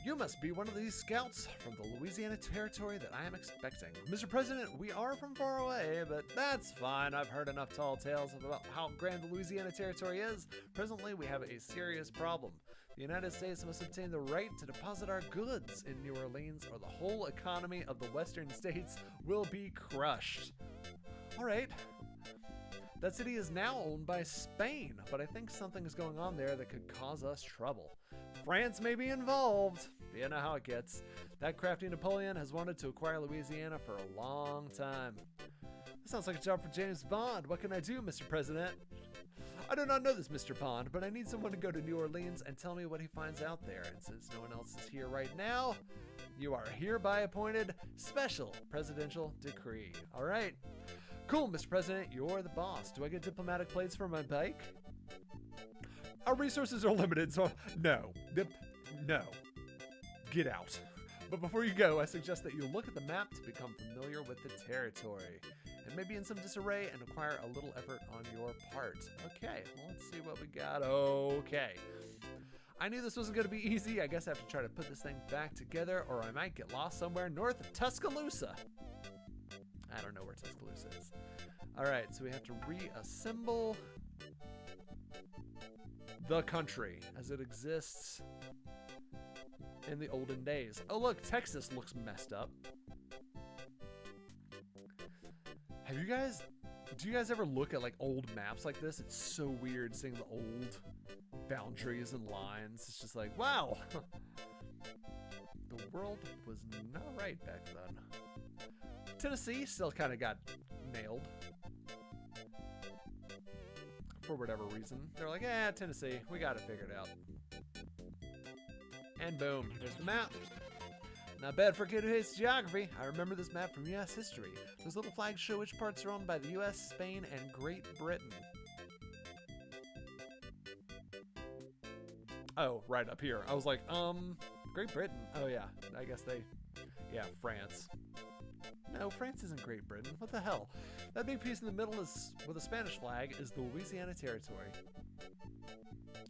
You must be one of these scouts from the Louisiana Territory that I am expecting. Mr. President, we are from far away, but that's fine. I've heard enough tall tales about how grand the Louisiana Territory is. Presently, we have a serious problem. The United States must obtain the right to deposit our goods in New Orleans, or the whole economy of the western states will be crushed. All right. That city is now owned by Spain, but I think something is going on there that could cause us trouble. France may be involved. You know how it gets. That crafty Napoleon has wanted to acquire Louisiana for a long time. This sounds like a job for James Bond. What can I do, Mr. President? I do not know this, Mr. Bond, but I need someone to go to New Orleans and tell me what he finds out there. And since no one else is here right now, you are hereby appointed special presidential decree. All right. Cool, Mr. President, you're the boss. Do I get diplomatic plates for my bike? Our resources are limited, so no. No. Get out. But before you go, I suggest that you look at the map to become familiar with the territory. It may be in some disarray and require a little effort on your part. Okay, well, let's see what we got. Okay. I knew this wasn't going to be easy. I guess I have to try to put this thing back together, or I might get lost somewhere north of Tuscaloosa. I don't know where Tuscaloosa is. All right, so we have to reassemble the country as it exists in the olden days. Oh, look, Texas looks messed up. Do you guys ever look at like old maps like this? It's so weird seeing the old boundaries and lines. It's just like, wow. The world was not right back then. Tennessee still kind of got nailed. For whatever reason. They're like, Tennessee, we got it figured out. And boom, there's the map. Not bad for a kid who hates geography. I remember this map from U.S. history. Those little flags show which parts are owned by the U.S., Spain, and Great Britain. Oh, right up here. I was like, Great Britain? Oh yeah, I guess France. No, France isn't Great Britain. What the hell? That big piece in the middle is with a Spanish flag is the Louisiana Territory.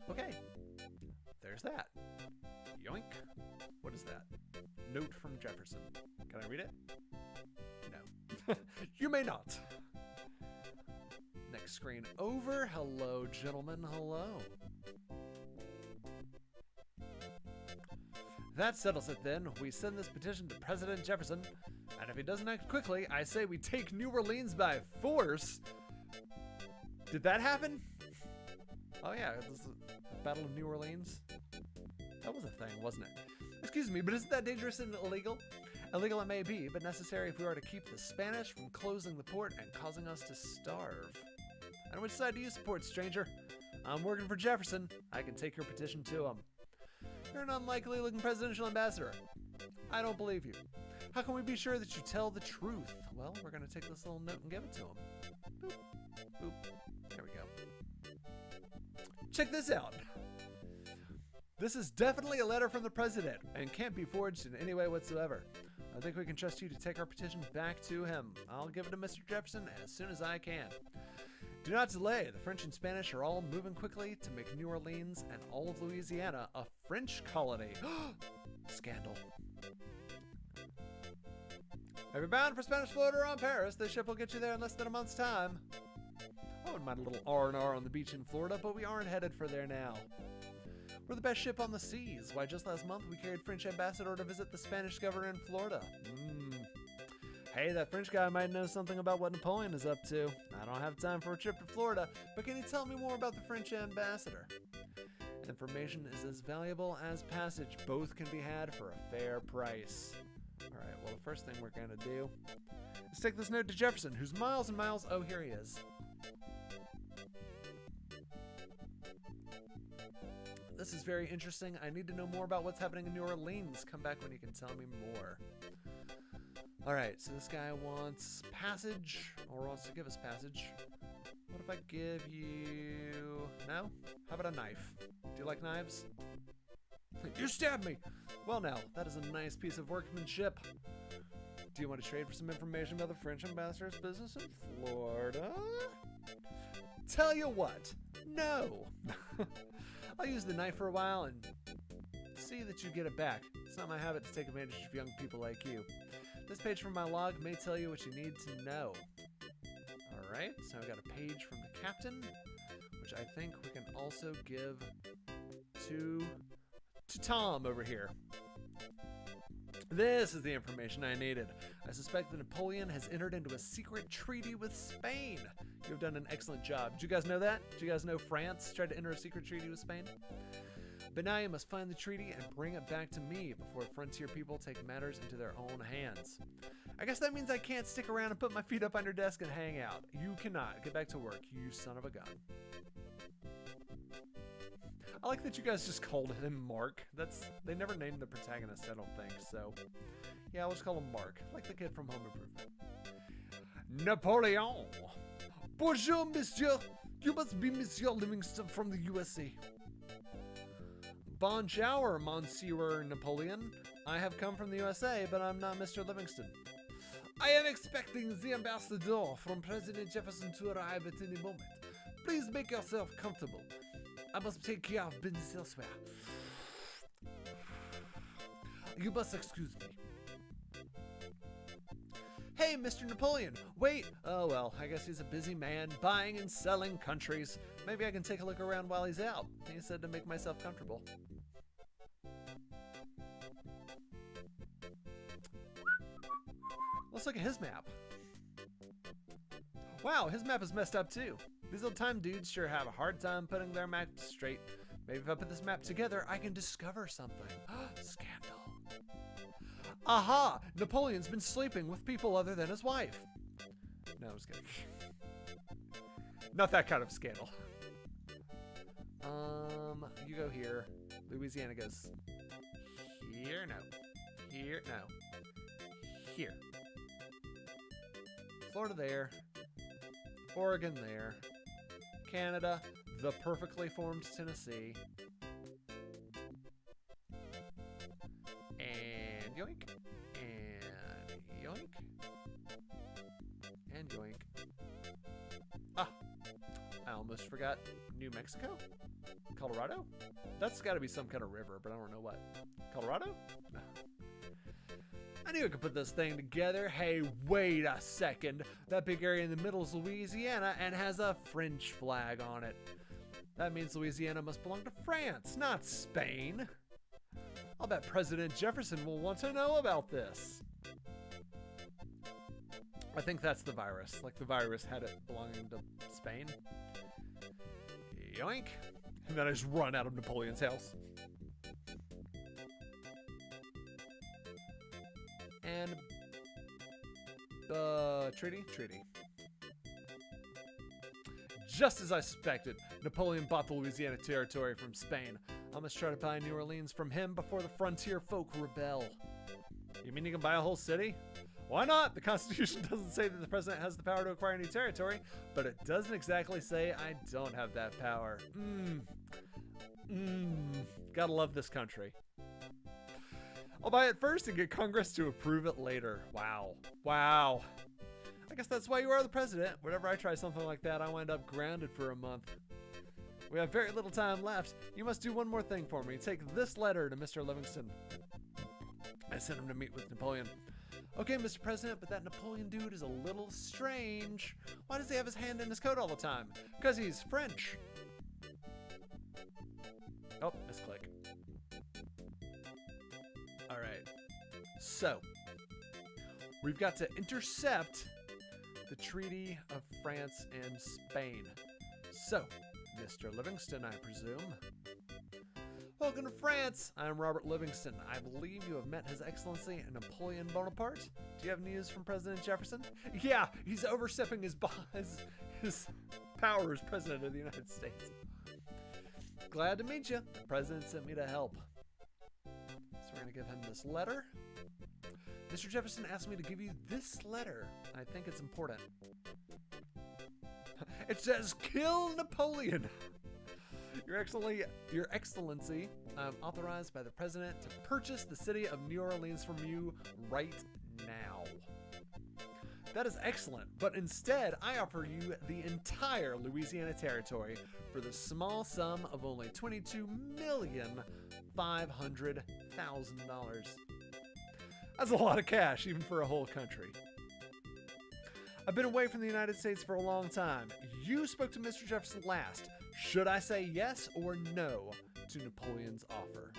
Okay. There's that. Yoink. What is that? Note from Jefferson. Can I read it? No. You may not. Next screen over. Hello, gentlemen. Hello. That settles it then. We send this petition to President Jefferson, and if he doesn't act quickly, I say we take New Orleans by force. Did that happen? Oh yeah, this is the Battle of New Orleans. That was a thing, wasn't it? Excuse me, but isn't that dangerous and illegal? Illegal it may be, but necessary if we are to keep the Spanish from closing the port and causing us to starve. And which side do you support, stranger? I'm working for Jefferson. I can take your petition to him. You're an unlikely looking presidential ambassador. I don't believe you. How can we be sure that you tell the truth? Well, we're going to take this little note and give it to him. Boop. Boop. There we go. Check this out. This is definitely a letter from the president and can't be forged in any way whatsoever. I think we can trust you to take our petition back to him. I'll give it to Mr. Jefferson as soon as I can. Do not delay. The French and Spanish are all moving quickly to make New Orleans and all of Louisiana a French colony. Scandal. If you're bound for Spanish Florida or on Paris, the ship will get you there in less than a month's time. I wouldn't mind a little R&R on the beach in Florida, but we aren't headed for there now. We're the best ship on the seas. Why, just last month we carried French ambassador to visit the Spanish governor in Florida. Hey, that French guy might know something about what Napoleon is up to. I don't have time for a trip to Florida, but can you tell me more about the French ambassador? Information is as valuable as passage. Both can be had for a fair price. Alright, well, the first thing we're going to do is take this note to Jefferson, who's miles and miles... Oh, here he is. This is very interesting. I need to know more about what's happening in New Orleans. Come back when you can tell me more. Alright, so this guy wants passage, or wants to give us passage. What if I give you... No? How about a knife? Do you like knives? You stabbed me! Well now, that is a nice piece of workmanship. Do you want to trade for some information about the French ambassador's business in Florida? Tell you what, no. I'll use the knife for a while and see that you get it back. It's not my habit to take advantage of young people like you. This page from my log may tell you what you need to know. Alright, so I've got a page from the captain, which I think we can also give to Tom over here. This is the information I needed. I suspect that Napoleon has entered into a secret treaty with Spain. You have done an excellent job. Did you guys know that? Did you guys know France tried to enter a secret treaty with Spain? But now you must find the treaty and bring it back to me before frontier people take matters into their own hands. I guess that means I can't stick around and put my feet up on your desk and hang out. You cannot. Get back to work, you son of a gun. I like that you guys just called him Mark. They never named the protagonist, I don't think, so yeah, I'll just call him Mark, like the kid from Home Improvement. Napoleon! Bonjour, monsieur! You must be Monsieur Livingston from the USA. Bonjour, Monsieur Napoleon. I have come from the USA, but I'm not Mr. Livingston. I am expecting the ambassador from President Jefferson to arrive at any moment. Please make yourself comfortable. I must take care of business elsewhere. You must excuse me. Hey, Mr. Napoleon, wait! Oh well, I guess he's a busy man buying and selling countries. Maybe I can take a look around while he's out. He said to make myself comfortable. Let's look at his map. Wow, his map is messed up too. These old-time dudes sure have a hard time putting their maps straight. Maybe if I put this map together, I can discover something. Scandal. Aha! Napoleon's been sleeping with people other than his wife. No, I'm just kidding. Not that kind of scandal. You go here. Louisiana goes here, no. Here, no. Here. Florida there. Oregon there. Canada, the perfectly formed Tennessee. And yoink. And yoink. And yoink. Ah! I almost forgot New Mexico? Colorado? That's gotta be some kind of river, but I don't know what. Colorado? No. I knew I could put this thing together. Hey, wait a second. That big area in the middle is Louisiana and has a French flag on it. That means Louisiana must belong to France, not Spain. I'll bet President Jefferson will want to know about this. I think that's the virus. Like the virus had it belonging to Spain. Yoink. And then I just run out of Napoleon's house. And treaty. Just as I suspected, Napoleon bought the Louisiana territory from Spain. I must try to buy New Orleans from him before the frontier folk rebel. You mean you can buy a whole city? Why not? The Constitution doesn't say that the president has the power to acquire new territory, but it doesn't exactly say I don't have that power. Gotta love this country. I'll buy it first and get Congress to approve it later. Wow. I guess that's why you are the president. Whenever I try something like that, I wind up grounded for a month. We have very little time left. You must do one more thing for me. Take this letter to Mr. Livingston. I sent him to meet with Napoleon. Okay, Mr. President, but that Napoleon dude is a little strange. Why does he have his hand in his coat all the time? Because he's French. Oh, misclick. Alright. So, we've got to intercept the Treaty of France and Spain. So, Mr. Livingston, I presume. Welcome to France. I'm Robert Livingston. I believe you have met His Excellency Napoleon Bonaparte. Do you have news from President Jefferson? Yeah, he's overstepping his power as President of the United States. Glad to meet you. The President sent me to help. So we're going to give him this letter. Mr. Jefferson asked me to give you this letter. I think it's important. It says, kill Napoleon. Your Excellency, I'm authorized by the President to purchase the city of New Orleans from you right now. That is excellent, but instead I offer you the entire Louisiana territory for the small sum of only $22,500,000. That's a lot of cash, even for a whole country. I've been away from the United States for a long time. You spoke to Mr. Jefferson last. Should I say yes or no to Napoleon's offer?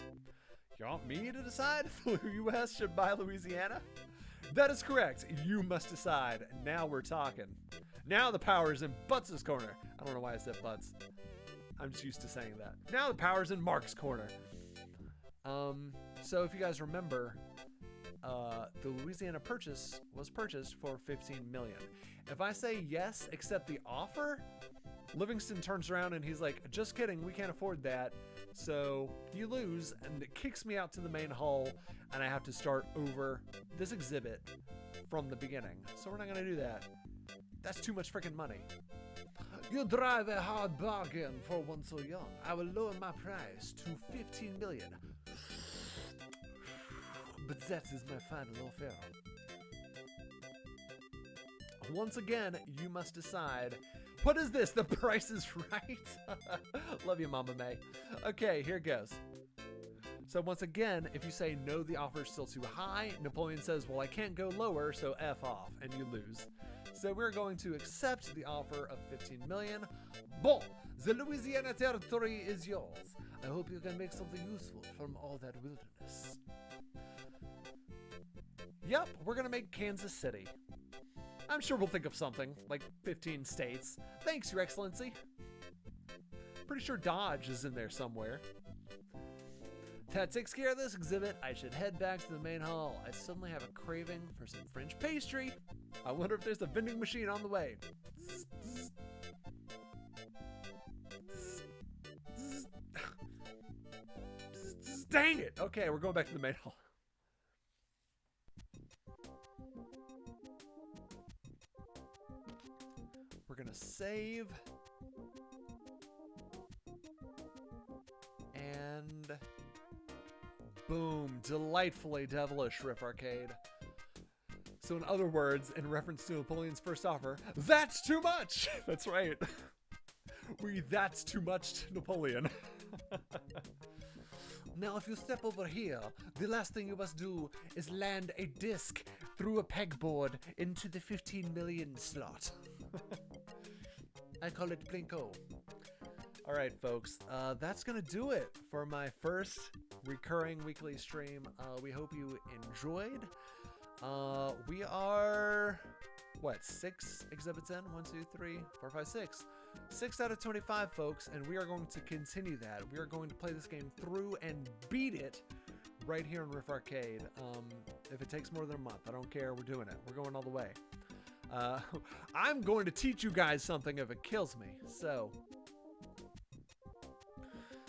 You want me to decide if the U.S. should buy Louisiana? That is correct. You must decide. Now we're talking. Now the power's in Butts' corner. I don't know why I said Butts. I'm just used to saying that. Now the power's in Mark's corner. So if you guys remember, the Louisiana purchase was purchased for $15 million. If I say yes, accept the offer, Livingston turns around and he's like, just kidding, we can't afford that. So you lose, and it kicks me out to the main hall, and I have to start over this exhibit from the beginning. So we're not going to do that. That's too much freaking money. You drive a hard bargain for one so young. I will lower my price to $15 million. But that is my final offer. Once again, you must decide. What is this? The Price is Right? Love you, Mama May. Okay, here goes. So once again, if you say no, the offer is still too high, Napoleon says, well, I can't go lower, so F off, and you lose. So we're going to accept the offer of $15 million. Bon, the Louisiana territory is yours. I hope you can make something useful from all that wilderness. Yep, we're gonna make Kansas City. I'm sure we'll think of something, like 15 states. Thanks, Your Excellency. Pretty sure Dodge is in there somewhere. That takes care of this exhibit. I should head back to the main hall. I suddenly have a craving for some French pastry. I wonder if there's a vending machine on the way. Dang it! Okay, we're going back to the main hall. We're gonna save. And boom, delightfully devilish Riff Arcade. So in other words, in reference to Napoleon's first offer, that's too much! That's right. That's too much to Napoleon. Now if you step over here, the last thing you must do is land a disc through a pegboard into the 15 million slot. I call it Plinko. All right, folks, that's gonna do it for my first recurring weekly stream. We hope you enjoyed. We are, what, 6 exhibits in? 1, 2, 3, 4, 5, 6. 6 out of 25, folks, and we are going to continue that. We are going to play this game through and beat it right here in Riff Arcade. If it takes more than a month, I don't care. We're doing it. We're going all the way. I'm going to teach you guys something if it kills me. So,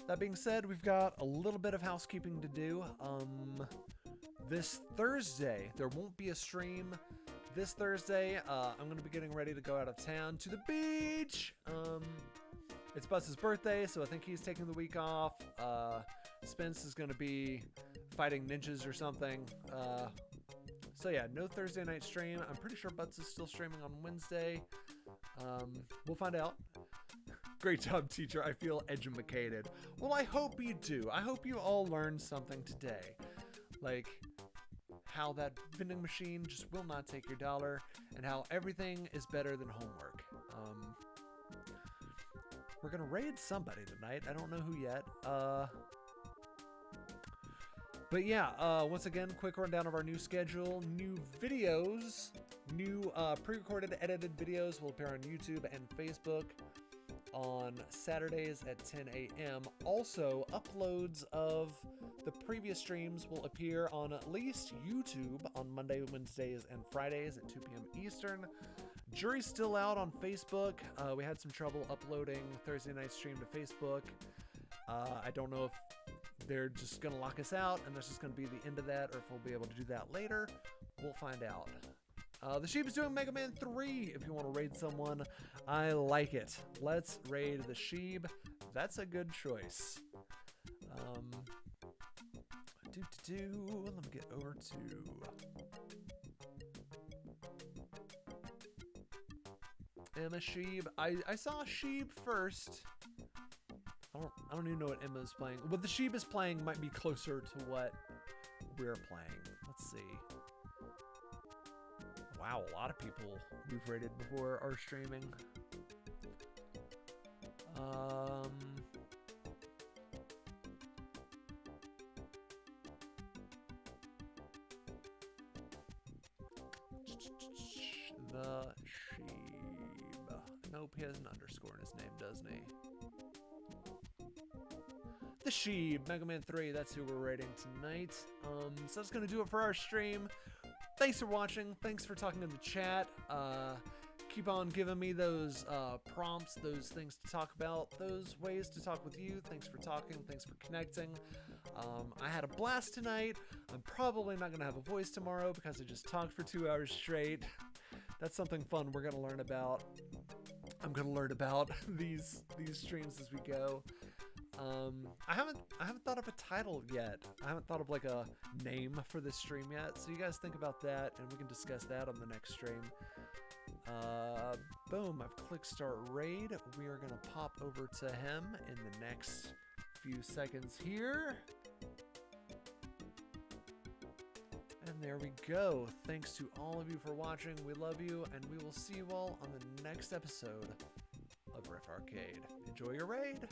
that being said, we've got a little bit of housekeeping to do. This Thursday, there won't be a stream. This Thursday, I'm going to be getting ready to go out of town to the beach. It's Buz's birthday, so I think he's taking the week off. Spence is going to be fighting ninjas or something. So yeah, no Thursday night stream. I'm pretty sure Butts is still streaming on Wednesday. We'll find out. Great job, teacher. I feel edumacated. Well, I hope you do. I hope you all learned something today. Like how that vending machine just will not take your dollar, and how everything is better than homework. We're gonna raid somebody tonight. I don't know who yet. But yeah, once again, quick rundown of our new schedule. New videos, new pre-recorded, edited videos will appear on YouTube and Facebook on Saturdays at 10 a.m. Also, uploads of the previous streams will appear on at least YouTube on Monday, Wednesdays, and Fridays at 2 p.m. Eastern. Jury's still out on Facebook. We had some trouble uploading Thursday night stream to Facebook. I don't know if they're just going to lock us out and that's just going to be the end of that, or if we'll be able to do that later. We'll find out. The Sheep is doing Mega Man 3 if you want to raid someone. I like it. Let's raid the Sheep. That's a good choice. Let me get over to... Emma Sheeb. I saw Sheeb first. I don't even know what Emma's playing. What the Sheeb is playing might be closer to what we're playing. Let's see. Wow, a lot of people we've rated before are streaming. The Sheeb. Nope, he has an underscore in his name, doesn't he? The Sheeb, Mega Man 3, that's who we're rating tonight. So that's gonna do it for our stream. Thanks for watching, thanks for talking in the chat. Keep on giving me those prompts, those things to talk about, those ways to talk with you. Thanks for talking, thanks for connecting. I had a blast tonight. I'm probably not gonna have a voice tomorrow because I just talked for 2 hours straight. That's something fun we're gonna learn about. I'm gonna learn about these streams as we go. I haven't thought of a title yet. I haven't thought of like a name for this stream yet. So you guys think about that, and we can discuss that on the next stream. Boom! I've clicked start raid. We are gonna pop over to him in the next few seconds here. And there we go. Thanks to all of you for watching. We love you, and we will see you all on the next episode of Riff Arcade. Enjoy your raid!